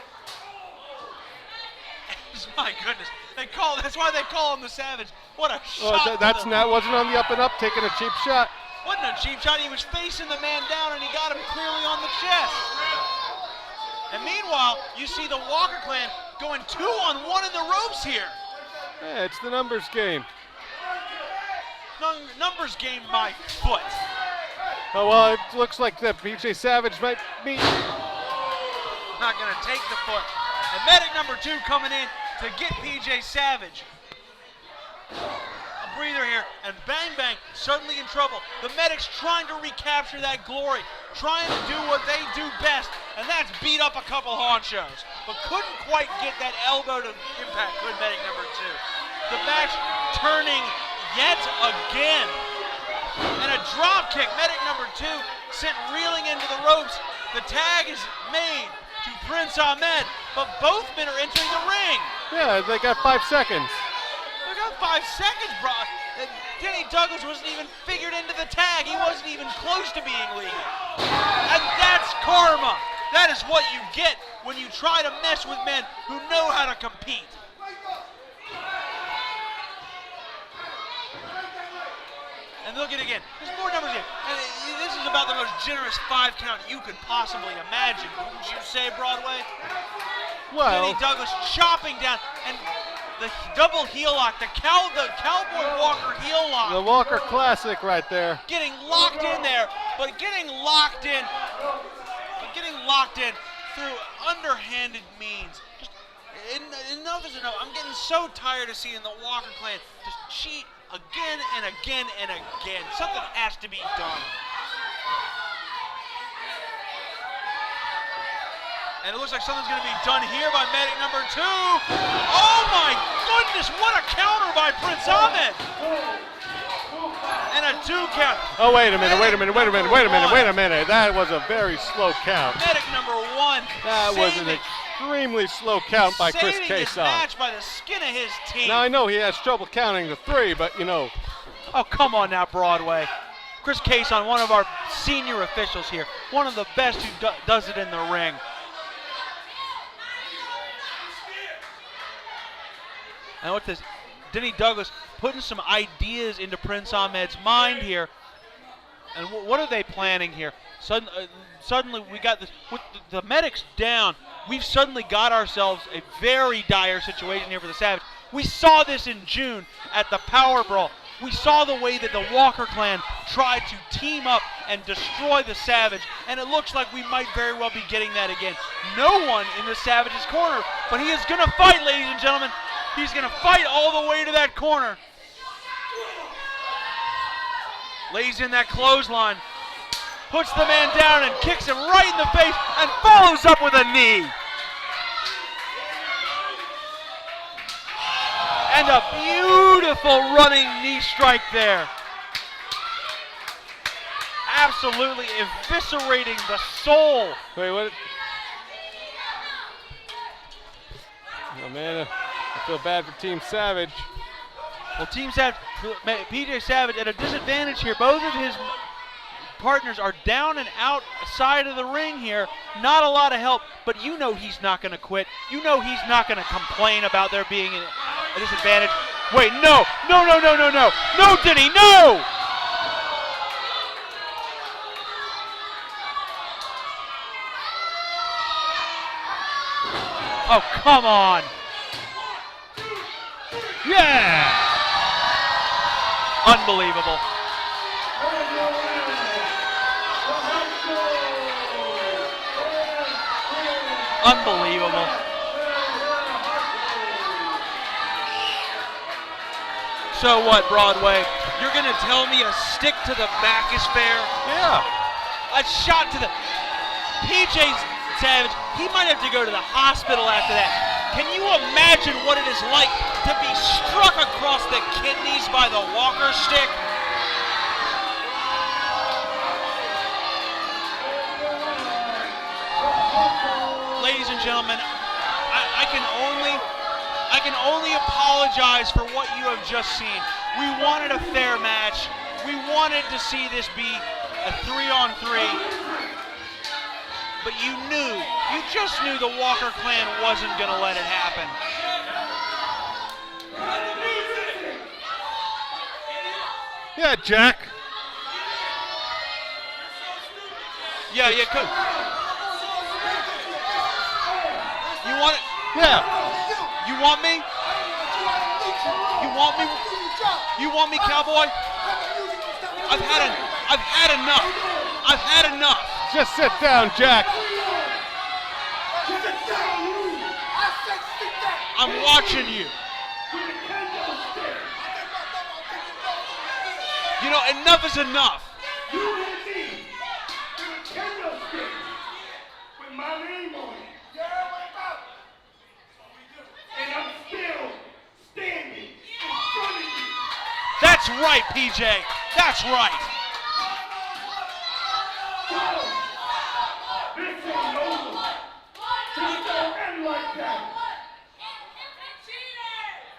My goodness. That's why they call him the Savage. What a shot. Wasn't on the up and up, taking a cheap shot. Wasn't a cheap shot. He was facing the man down, and he got him clearly on the chest. And meanwhile, you see the Walker clan going 2-on-1 in the ropes here. Yeah, it's the numbers game. Numbers game my foot. Oh, well, it looks like that PJ Savage might be. Not going to take the foot. And medic number 2 coming in to get PJ Savage. A breather here, and Bang Bang suddenly in trouble. The medic's trying to recapture that glory, trying to do what they do best, and that's beat up a couple honchos. But couldn't quite get that elbow to impact good medic number 2. The match turning yet again. And a drop kick, medic number 2 sent reeling into the ropes. The tag is made to Prince Ahmed, but both men are entering the ring. Yeah, they got 5 seconds. They got 5 seconds, bro. Denny Douglas wasn't even figured into the tag. He wasn't even close to being legal. And that's karma. That is what you get when you try to mess with men who know how to compete. And look at it again. There's more numbers here. And this is about the most generous 5 count you could possibly imagine, wouldn't you say, Broadway? Well, Denny Douglas chopping down, and the double heel lock, the Cowboy Walker heel lock. the Walker Classic right there. Getting locked in there, but getting locked in through underhanded means. Just enough is enough. I'm getting so tired of seeing the Walker clan just cheat again and again and again. Something has to be done. And it looks like something's going to be done here by medic number 2. Oh my goodness, what a counter by Prince Ahmed. And a 2 count. Oh, wait a minute. That was a very slow count. Medic number 1. That was an extremely slow count by Chris Saving this Cason. match by the skin of his teeth. Now, I know he has trouble counting the 3, but, you know. Oh, come on now, Broadway. Chris Cason, one of our senior officials here. One of the best who does it in the ring. And what's this? Denny Douglas putting some ideas into Prince Ahmed's mind here. And what are they planning here? Suddenly we got this. With the medics down, we've suddenly got ourselves a very dire situation here for the Savage. We saw this in June at the Power Brawl. We saw the way that the Walker clan tried to team up and destroy the Savage, and it looks like we might very well be getting that again. No one in the Savage's corner, but he is going to fight, ladies and gentlemen. He's going to fight all the way to that corner. Lays in that clothesline, puts the man down and kicks him right in the face and follows up with a knee. And a beautiful running knee strike there. Absolutely eviscerating the soul. Wait, what? Oh, man, I feel bad for Team Savage. Well, Team Savage, PJ Savage at a disadvantage here. Both of his partners are down and outside of the ring here. Not a lot of help, but you know he's not going to quit. You know he's not going to complain about there being a disadvantage. Wait, no, Denny, no! Oh, come on. Yeah! Unbelievable. Unbelievable. So what, Broadway? You're going to tell me a stick to the back is fair? Yeah. A shot to the... PJ Savage, he might have to go to the hospital after that. Can you imagine what it is like to be struck across the kidneys by the Walker stick? Ladies and gentlemen, I can only apologize for what you have just seen. We wanted a fair match. we wanted to see this be a 3-on-3, but you just knew the Walker clan wasn't going to let it happen. Yeah, Jack. Yeah, you could. You want it? Yeah. You want me? You want me? You want me, cowboy? I've had enough. I've had enough. Just sit down, Jack. I'm watching you. You know, enough is enough. You and me, with a kendo stick, with my name on it. And I'm still standing in front of you. That's right, PJ. That's right. This ain't over. This don't end like that.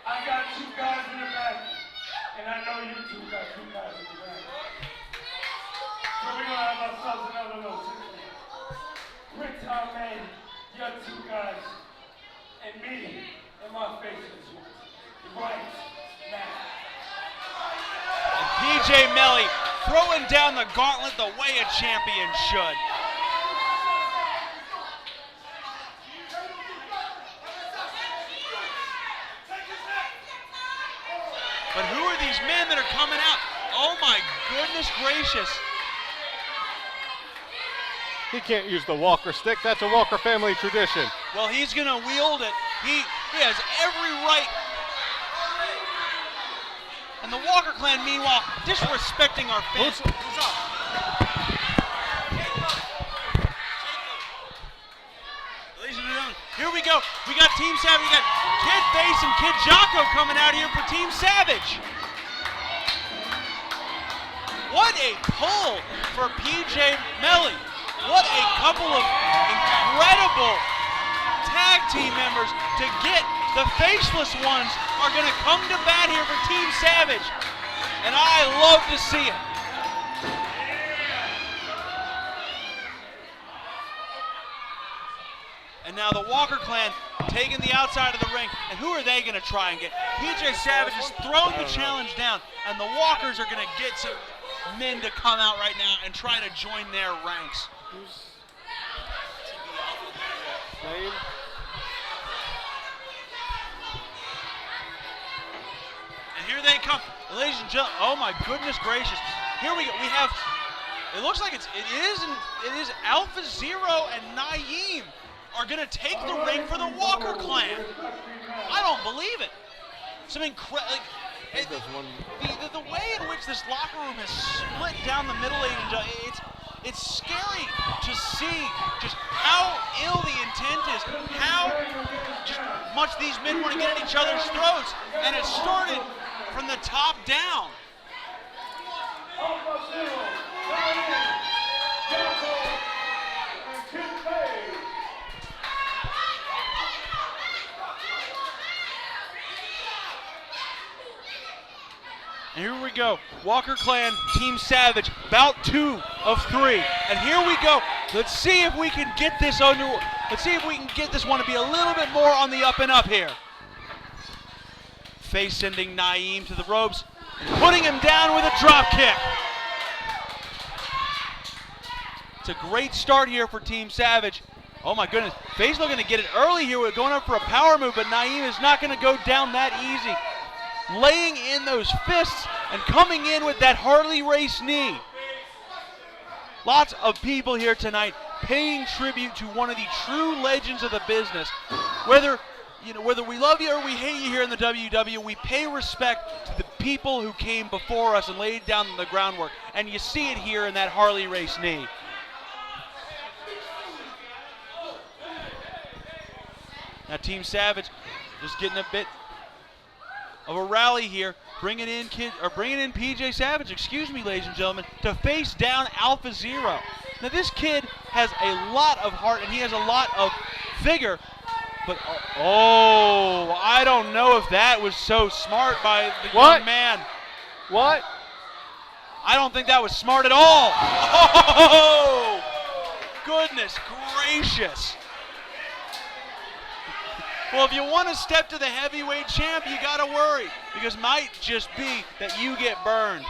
I got 2 guys in the back, and I know you 2 got 2 guys in the back. So we're gonna have ourselves another little system. Prince Ahmed, your 2 guys, and me, and my faces. Right now. And PJ Manley throwing down the gauntlet the way a champion should. But who are these men that are coming out? Oh my goodness gracious. He can't use the Walker stick. That's a Walker family tradition. Well, he's going to wield it. He has every right. And the Walker clan, meanwhile, disrespecting our fans. Who's up? Ladies and gentlemen, here we go. We got Team Savage. We got Kid Face and Kid Jocko coming out here for Team Savage. What a pull for PJ Manley. What a couple of incredible tag team members to get. The faceless ones are going to come to bat here for Team Savage. And I love to see it. And now the Walker clan taking the outside of the ring. And who are they going to try and get? PJ Savage is throwing the challenge down. And the Walkers are going to get some men to come out right now and try to join their ranks. Name? And here they come. Ladies and gentlemen, oh my goodness gracious. Here we go. We have, it looks like it is Alpha Zero and Naeem are going to take the ring for the Walker clan. I don't believe it. Some incredible, the way in which this locker room has split down the middle, ladies and gentlemen, it's scary to see just how ill the intent is, how just much these men want to get at each other's throats, and it started from the top down. And here we go, Walker Clan, Team Savage, bout 2 of 3. And here we go. Let's see if we can get this under. Let's see if we can get this one to be a little bit more on the up and up here. Face sending Naeem to the ropes, putting him down with a drop kick. It's a great start here for Team Savage. Oh my goodness, Face looking to get it early here. We're going up for a power move, but Naeem is not going to go down that easy. Laying in those fists and coming in with that Harley Race knee. Lots of people here tonight paying tribute to one of the true legends of the business. Whether we love you or we hate you here in the WW, we pay respect to the people who came before us and laid down the groundwork. And you see it here in that Harley Race knee. Now Team Savage just getting a bit of a rally here, bringing in PJ Savage, excuse me, ladies and gentlemen, to face down Alpha Zero. Now this kid has a lot of heart and he has a lot of vigor, but oh, I don't know if that was so smart by the young man. What? I don't think that was smart at all. Oh, goodness gracious. Well, if you want to step to the heavyweight champ, you got to worry, because it might just be that you get burned.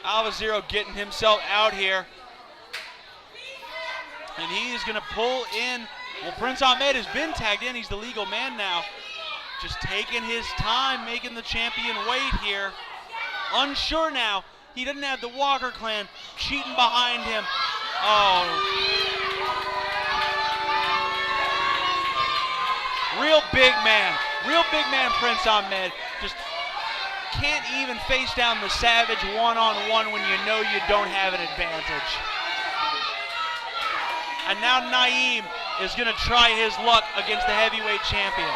Alpha Zero getting himself out here. And he is going to pull in. Well, Prince Ahmed has been tagged in. He's the legal man now. Just taking his time, making the champion wait here. Unsure now. He doesn't have the Walker clan cheating behind him. Oh. Real big man Prince Ahmed. Just can't even face down the Savage one-on-one when you know you don't have an advantage. And now Naeem is going to try his luck against the heavyweight champion.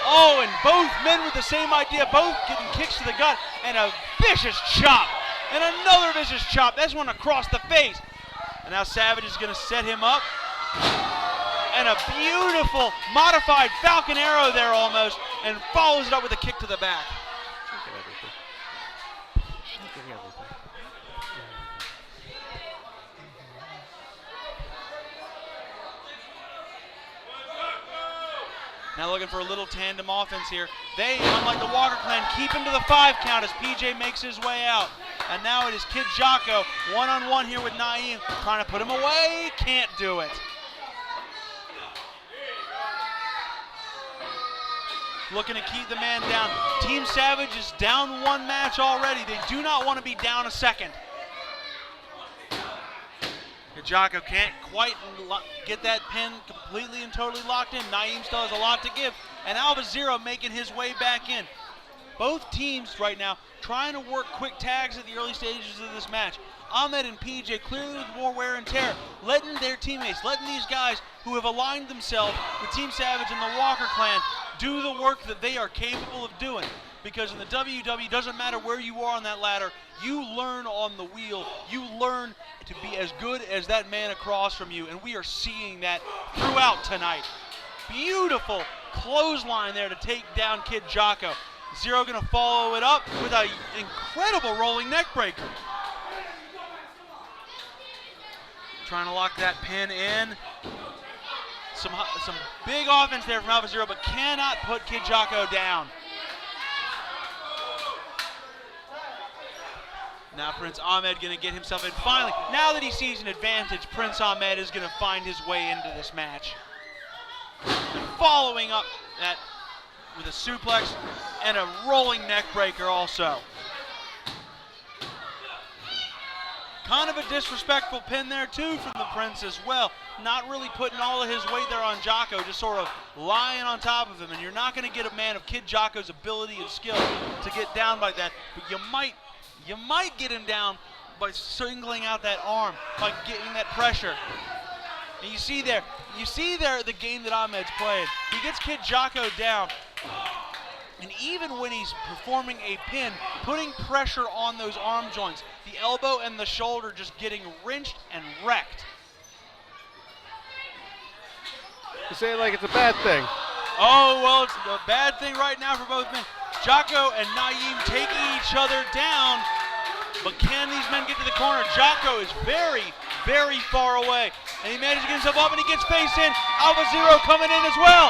Oh, and both men with the same idea, both getting kicks to the gut, and a vicious chop. And another vicious chop. That's one across the face. And now Savage is going to set him up. And a beautiful modified Falcon Arrow there almost, and follows it up with a kick to the back. Now looking for a little tandem offense here. They, unlike the Walker clan, keep him to the 5 count as PJ makes his way out. And now it is Kid Jocko one-on-one here with Naeem, trying to put him away, can't do it. Looking to keep the man down. Team Savage is down 1 match already. They do not want to be down a second. Jocko can't quite get that pin completely and totally locked in. Naeem still has a lot to give. And Alpha Zero making his way back in. Both teams right now trying to work quick tags at the early stages of this match. Ahmed and PJ clearly with more wear and tear, letting their teammates, letting these guys who have aligned themselves with Team Savage and the Walker clan do the work that they are capable of doing. Because in the WWE, doesn't matter where you are on that ladder, you learn on the wheel. You learn to be as good as that man across from you, and we are seeing that throughout tonight. Beautiful clothesline there to take down Kid Jocko. Zero gonna follow it up with an incredible rolling neck breaker. Trying to lock that pin in. Some big offense there from Alpha Zero, but cannot put Kid Jocko down. Now Prince Ahmed going to get himself in. Finally, now that he sees an advantage, Prince Ahmed is going to find his way into this match. And following up that with a suplex and a rolling neck breaker also. Kind of a disrespectful pin there too from the Prince as well. Not really putting all of his weight there on Jocko, just sort of lying on top of him. And you're not going to get a man of Kid Jocko's ability and skill to get down like that, but you might get him down by singling out that arm, by getting that pressure. And you see there the game that Ahmed's playing. He gets Kid Jocko down, and even when he's performing a pin, putting pressure on those arm joints, the elbow and the shoulder just getting wrenched and wrecked. You say it like it's a bad thing. Oh, well, it's a bad thing right now for both men. Jocko and Naeem taking each other down, but can these men get to the corner? Jocko is very, very far away, and he manages to get himself up, and he gets face in. Alpha Zero coming in as well.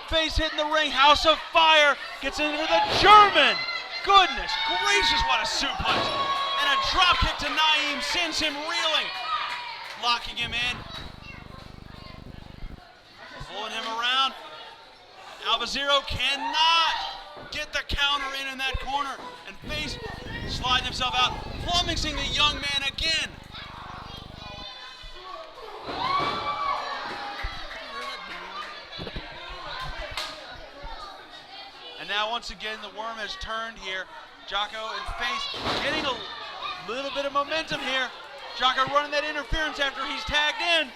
Face hit in the ring. House of Fire gets into the German. Goodness gracious, what a suplex. And a drop kick to Naeem sends him reeling. Locking him in. Pulling him around. Alpha Zero cannot get the counter in that corner, and Face sliding himself out, flummoxing the young man again. And now once again the worm has turned here. Jocko and Face getting a little bit of momentum here. Jocko running that interference after he's tagged in.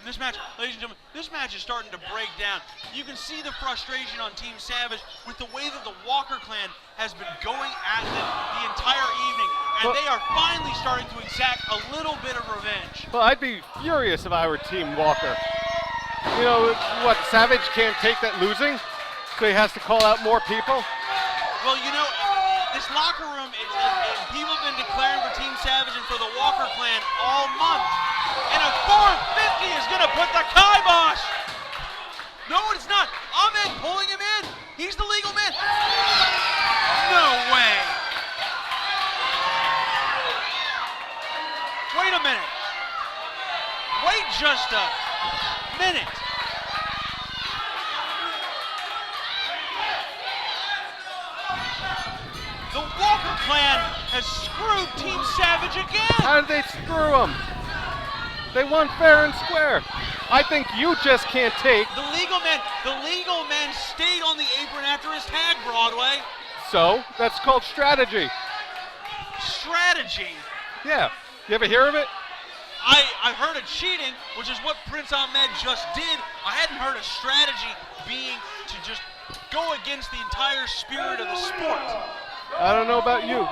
This match, ladies and gentlemen, this match is starting to break down. You can see the frustration on Team Savage with the way that the Walker clan has been going at them the entire evening, and they are finally starting to exact a little bit of revenge. Well, I'd be furious if I were Team Walker. You know what? Savage can't take that losing, so he has to call out more people. Well, you know, this locker room, people have been declaring for Team Savage and for the Walker clan all month. And a 450 is going to put the kibosh. No, it's not. Ahmed pulling him in. He's the legal man. No way. Wait a minute. Wait just a minute. The Walker clan has screwed Team Savage again. How did they screw them? They won fair and square. I think you just can't take. The legal man stayed on the apron after his tag, Broadway. So, that's called strategy. Strategy? Yeah. You ever hear of it? I heard of cheating, which is what Prince Ahmed just did. I hadn't heard of strategy being to just go against the entire spirit of the sport. I don't know about you.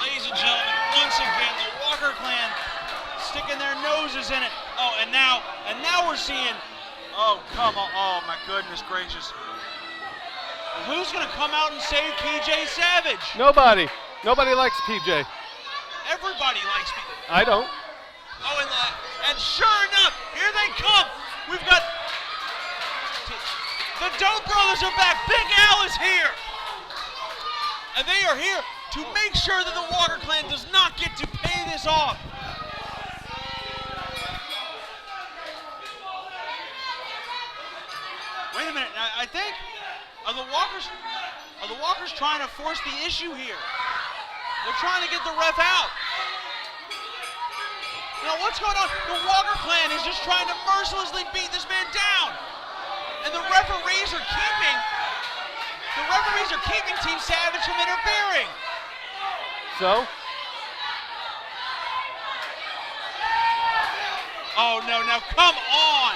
Ladies and gentlemen, once again, the Walker clan sticking their noses in it. Oh, and now we're seeing, oh, come on, oh my goodness gracious. Who's gonna come out and save PJ Savage? Nobody. Nobody likes PJ. Everybody likes PJ. I don't. Oh, and sure enough, here they come. We've got the Dope Brothers are back. Big Al is here. And they are here to make sure that the Walker clan does not get to pay this off. Wait a minute, I think, are the Walkers trying to force the issue here? They're trying to get the ref out. Now what's going on? The Walker clan is just trying to mercilessly beat this man down. And the referees are keeping Team Savage from interfering. So? Oh no, now come on.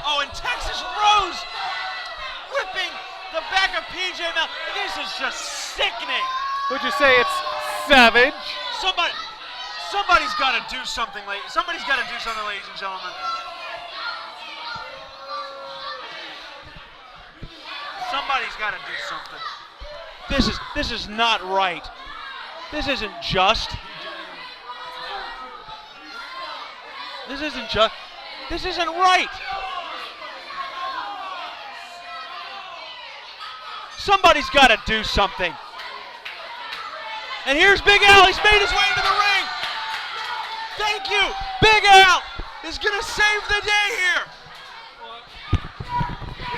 Oh, and Texas Rose whipping the back of PJ Mel. This is just sickening. Would you say it's Savage? Somebody's got to do something, somebody's got to do something, ladies and gentlemen. Somebody's got to do something. This is not right. This isn't just. This isn't just. This isn't right. Somebody's got to do something. And here's Big Al. He's made his way into the ring. Thank you. Big Al is going to save the day here.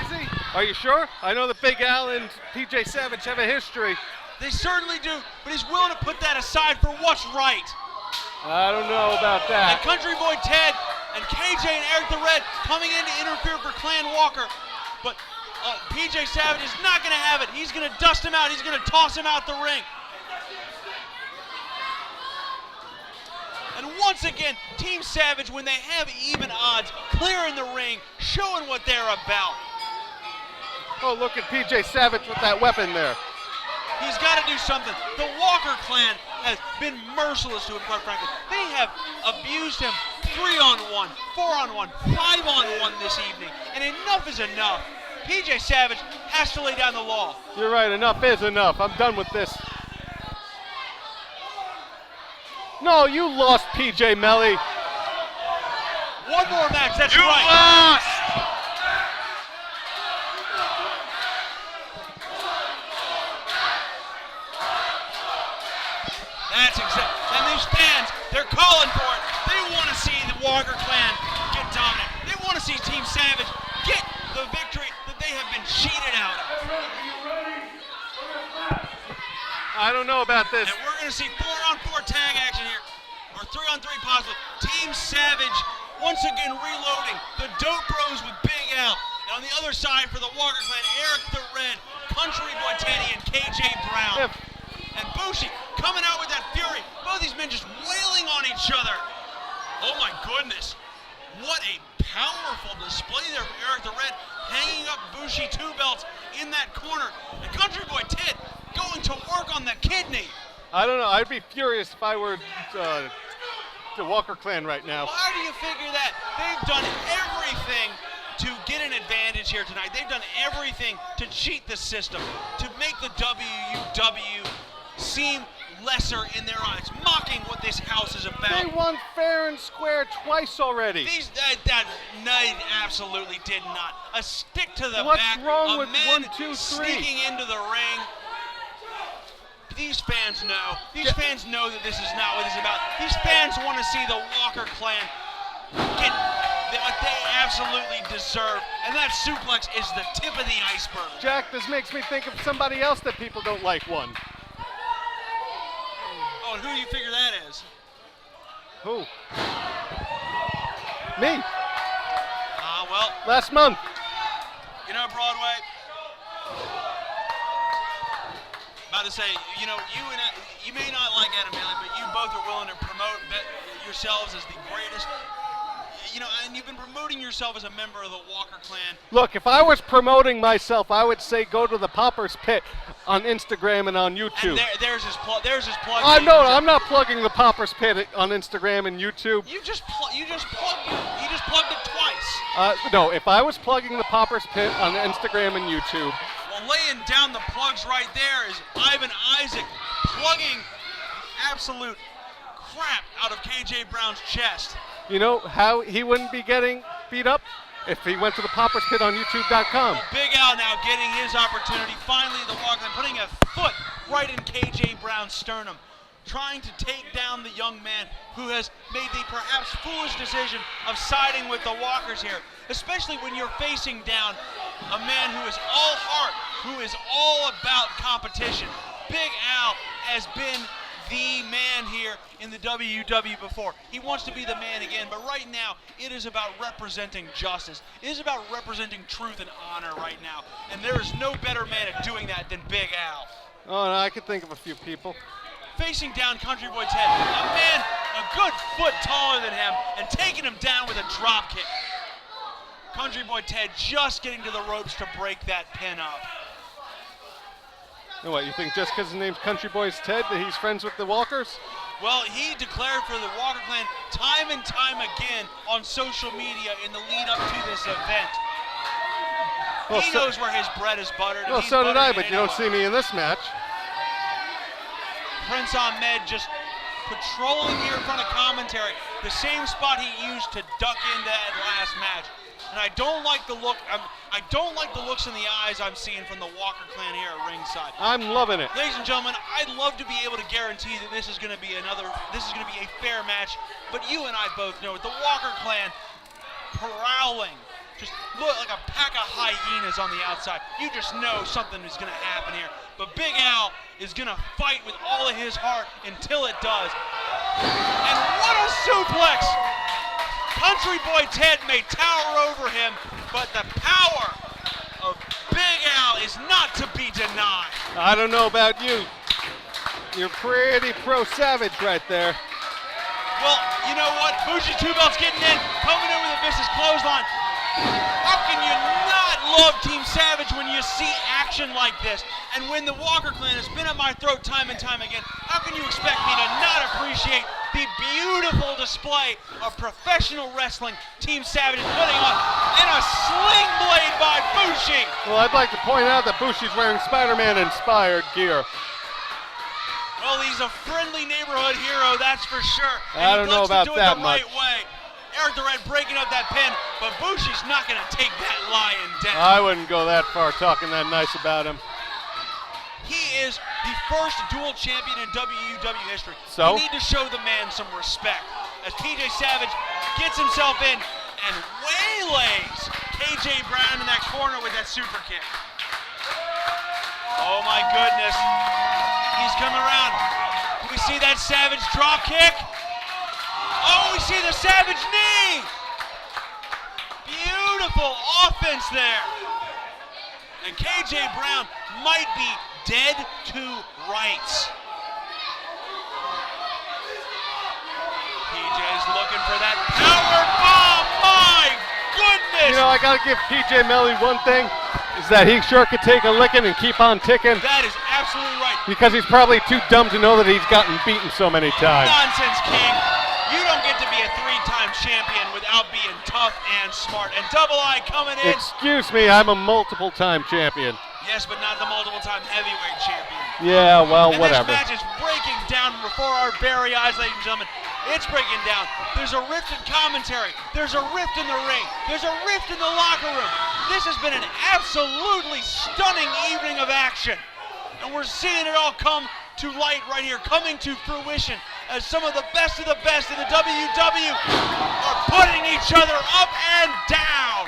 Is he? Are you sure? I know that Big Al and PJ Savage have a history. They certainly do, but he's willing to put that aside for what's right. I don't know about And that. Country Boy Ted and KJ and Eric the Red coming in to interfere for Clan Walker. But PJ Savage is not going to have it. He's going to dust him out. He's going to toss him out the ring. And once again, Team Savage, when they have even odds, clearing the ring, showing what they're about. Oh, look at PJ Savage with that weapon there. He's got to do something. The Walker clan has been merciless to him, quite frankly. They have abused him 3-on-1, 4-on-1, 5-on-1 this evening, and enough is enough. PJ Savage has to lay down the law. You're right, enough is enough. I'm done with this. No, you lost, PJ Melly. One more match, that's You right. lost! That's exactly. And these fans, they're calling for it. They want to see the Walker clan get dominant. They want to see Team Savage get the victory that they have been cheated out of. I don't know about this. And we're going to see 4-on-4 tag action here, or 3-on-3 possibly. Team Savage once again reloading. The Dope Bros with Big Al. And on the other side for the Walker clan, Eric the Red, Country Boy Teddy, and KJ Brown. And Bushi coming out with that fury. Both these men just wailing on each other. Oh my goodness. What a powerful display there from Eric the Red, hanging up Bushi 2 belts in that corner. And Country Boy Ted, going to work on the kidney. I don't know. I'd be furious if I were the Walker clan right now. Why do you figure that? They've done everything to get an advantage here tonight. They've done everything to cheat the system, to make the WUW seem lesser in their eyes, mocking what this house is about. They won fair and square twice already. No, they absolutely did not. A stick to the What's back. wrong a with man 1, 2, 3? sneaking into the ring. These fans know. These fans know that this is not what this is about. These fans want to see the Walker clan get what they absolutely deserve, and that suplex is the tip of the iceberg. Jack, this makes me think of somebody else that people don't like won. Oh, and who do you figure that is? Who? Me. Well, Last month. you know, Broadway, about to say, you know, you may not like Adam Manley, but you both are willing to promote yourselves as the greatest. You know, and you've been promoting yourself as a member of the Walker clan. Look, if I was promoting myself, I would say go to the Pauper's Pit on Instagram and on YouTube. And there's his plug. I'm not plugging the Pauper's Pit on Instagram and YouTube. You just plugged it twice. No, if I was plugging the Pauper's Pit on Instagram and YouTube. Well, laying down the plugs right there is Ivan Isaac plugging absolute crap out of KJ Brown's chest. You know how he wouldn't be getting beat up? If he went to the Pauper's Pit on YouTube.com. Well, Big Al now getting his opportunity. Finally, the Walker putting a foot right in KJ Brown's sternum, trying to take down the young man who has made the perhaps foolish decision of siding with the Walkers here, especially when you're facing down a man who is all heart, who is all about competition. Big Al has been the man here in the WUW before. He wants to be the man again, but right now it is about representing justice. It is about representing truth and honor right now, and there is no better man at doing that than Big Al. Oh, no, I could think of a few people. Facing down Country Boy Ted, a man a good foot taller than him, and taking him down with a drop kick. Country Boy Ted just getting to the ropes to break that pin up. And what, you think just because his name's Country Boy's Ted that he's friends with the Walkers? Well, he declared for the Walker clan time and time again on social media in the lead up to this event. Well, He knows where his bread is buttered. and Well, he's so did I, buttering but it you don't anyway. see me in this match. Prince Ahmed just patrolling here in front of commentary, the same spot he used to duck into that last match. And I don't like the look. I don't like the looks in the eyes I'm seeing from the Walker clan here at ringside. I'm loving it. Ladies and gentlemen, I'd love to be able to guarantee that this is going to be a fair match. But you and I both know it. The Walker clan prowling, just look like a pack of hyenas on the outside. You just know something is going to happen here. But Big Al is going to fight with all of his heart until it does. And what a suplex! Country Boy Ted may tower over him, but the power of Big Al is not to be denied. I don't know about you. You're pretty pro-Savage right there. Well, you know what? Bougie Two Belts getting in, coming in with a vicious clothesline. How can you not love Team Savage when you see action like this? And when the Walker clan has been at my throat time and time again, how can you expect me to not appreciate the beautiful display of professional wrestling Team Savage is putting on, and a sling blade by Bushi? Well, I'd like to point out that Bushi's wearing Spider-Man inspired gear. Well, he's a friendly neighborhood hero, that's for sure. I don't know about do it that the much. right way. Eric the Red breaking up that pin, but Bushi's not going to take that lion down. I wouldn't go that far talking that nice about him. He is the first dual champion in WUW history. So? We need to show the man some respect. As PJ Savage gets himself in and waylays KJ Brown in that corner with that super kick. Oh my goodness. He's coming around. Can we see that Savage drop kick? Oh, we see the Savage knee. Beautiful offense there. And KJ Brown might be dead to rights. PJ's looking for that power bomb. My goodness! You know, I gotta give PJ Melly one thing. is that he sure could take a licking and keep on ticking. That is absolutely right. Because he's probably too dumb to know that he's gotten beaten so many times. Nonsense, King. You don't get to be a 3-time champion without being tough and smart. And Double I coming in. Excuse me, I'm a multiple-time champion. Yes, but not the multiple-time heavyweight champion. Yeah, well, and whatever. This match is breaking down before our very eyes, ladies and gentlemen. It's breaking down. There's a rift in commentary. There's a rift in the ring. There's a rift in the locker room. This has been an absolutely stunning evening of action. And we're seeing it all come to light right here, coming to fruition as some of the best in the WW are putting each other up and down.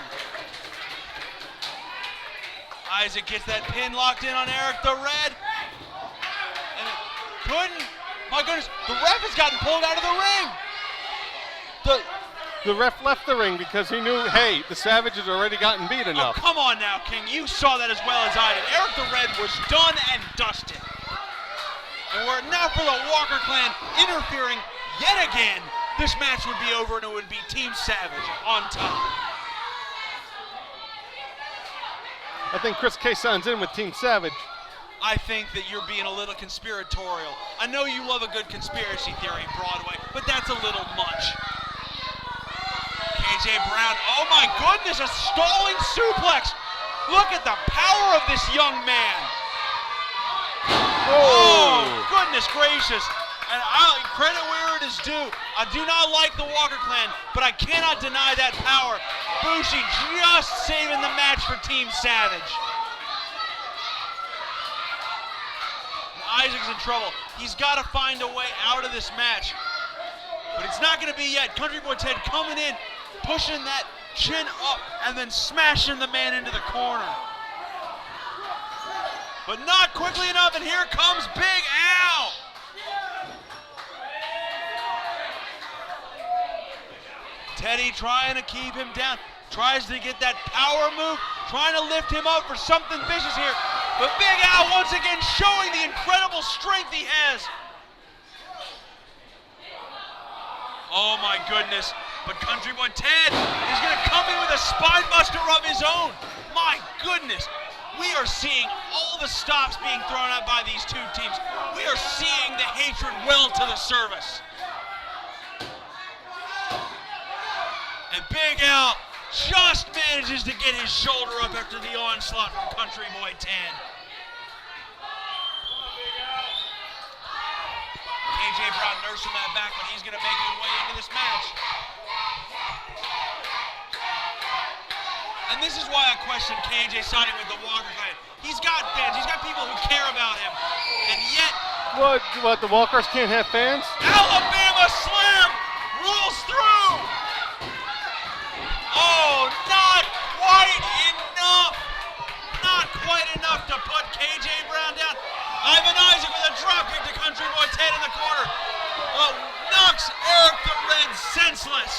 Isaac gets that pin locked in on Eric the Red. And it couldn't. My goodness, the ref has gotten pulled out of the ring. The ref left the ring because he knew, hey, the Savage has already gotten beat enough. Oh, come on now, King. You saw that as well as I did. Eric the Red was done and dusted. And were it not for the Walker clan interfering yet again, this match would be over and it would be Team Savage on top. I think Chris Kason's in with Team Savage. I think that you're being a little conspiratorial. I know you love a good conspiracy theory, Broadway, but that's a little much. KJ Brown, oh my goodness, a stalling suplex. Look at the power of this young man. Oh, goodness gracious. And credit where it is due. I do not like the Walker clan, but I cannot deny that power. Bushi just saving the match for Team Savage. Isaac's in trouble. He's got to find a way out of this match. But it's not going to be yet. Country Boy Ted coming in, pushing that chin up, and then smashing the man into the corner. But not quickly enough, and here comes Big Al. Teddy trying to keep him down. Tries to get that power move, trying to lift him up for something vicious here. But Big Al once again showing the incredible strength he has. Oh my goodness. But Country Boy Ted is going to come in with a spine buster of his own. My goodness. We are seeing all the stops being thrown out by these two teams. We are seeing the hatred well to the service. And Big Al just manages to get his shoulder up after the onslaught from Country Boy Ted. KJ Brown nursing that back, but he's going to make his way into this match. And this is why I question KJ siding with the Walker clan. He's got fans. He's got people who care about him. And yet... What, the Walkers can't have fans? Alabama Slam rolls through! Oh, not quite enough. Not quite enough to put KJ Brown down. Ivan Isaac with a dropkick to Country Boy Ted in the corner. Knocks Eric the Red senseless.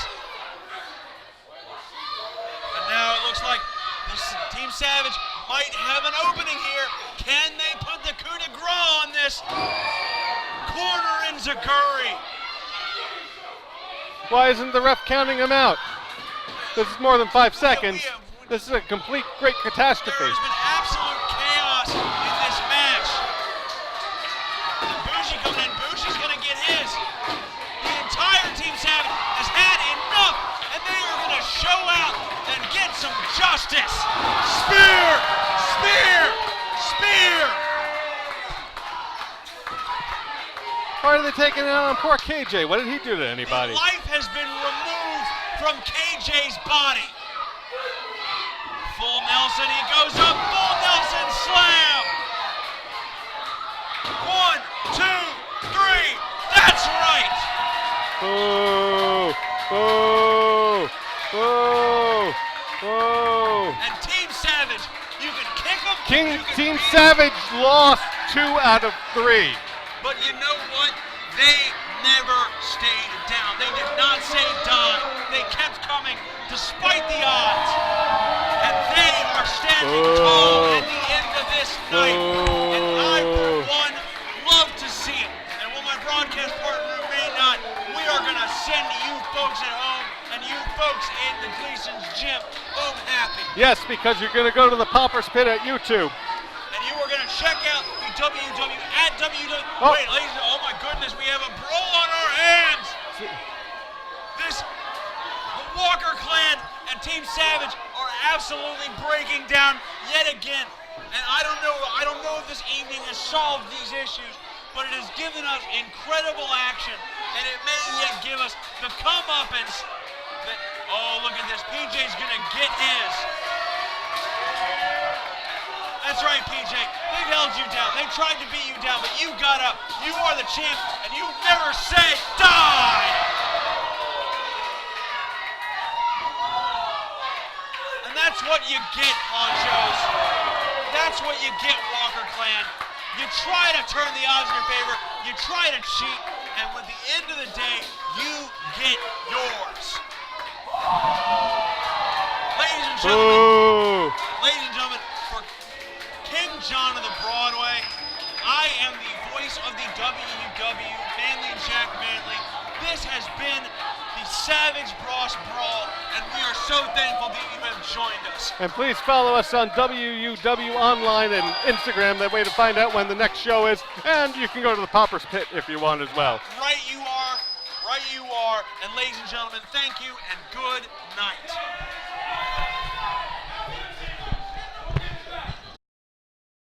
And now it looks like this Team Savage might have an opening here. Can they put the coup de grace on this corner in Zaguri? Why isn't the ref counting him out? This is more than 5 seconds. This is a complete great catastrophe. There has been absolute chaos in this match. And Bushi coming in. Bushi's going to get his. The entire Team Savage has had enough, and they are going to show out and get some justice. Spear! Spear! Spear! Why are they taking it out on poor KJ? What did he do to anybody? Life has been removed from KJ's body. Full Nelson, he goes up, full Nelson slam. 1, 2, 3, that's right. Oh, oh, oh, oh. And Team Savage, you can kick them. Team Savage lost 2 out of 3. But you know what? They never stayed down. They did not say die. They kept coming despite the odds. And they are standing tall at the end of this night. And I, for one, love to see it. And while my broadcast partner may not, we are going to send you folks at home and you folks in the Gleason's gym happy. Yes, because you're going to go to the Pauper's Pit at YouTube. And you are going to check out the WW at WW. Oh. Wait, ladies, oh my goodness, we have a brawl on our hands. The Walker Clan and Team Savage are absolutely breaking down yet again. And I don't know if this evening has solved these issues, but it has given us incredible action, and it may yet give us the comeuppance that, oh, look at this, PJ's gonna get his. That's right, PJ, they've held you down, they tried to beat you down, but you got up, you are the champ, and you never say die! And that's what you get, honchos. That's what you get, Walker Clan. You try to turn the odds in your favor, you try to cheat, and at the end of the day, you get yours. Ladies and gentlemen, for King John of the Broadway, I am the voice of the WW, Manley and Jack Manley. This has been the Savage Bros Brawl, and we are so thankful that you have joined us. And please follow us on WUW Online and Instagram, that way to find out when the next show is. And you can go to the Pauper's Pit if you want as well. Right you are. And ladies and gentlemen, thank you and good night.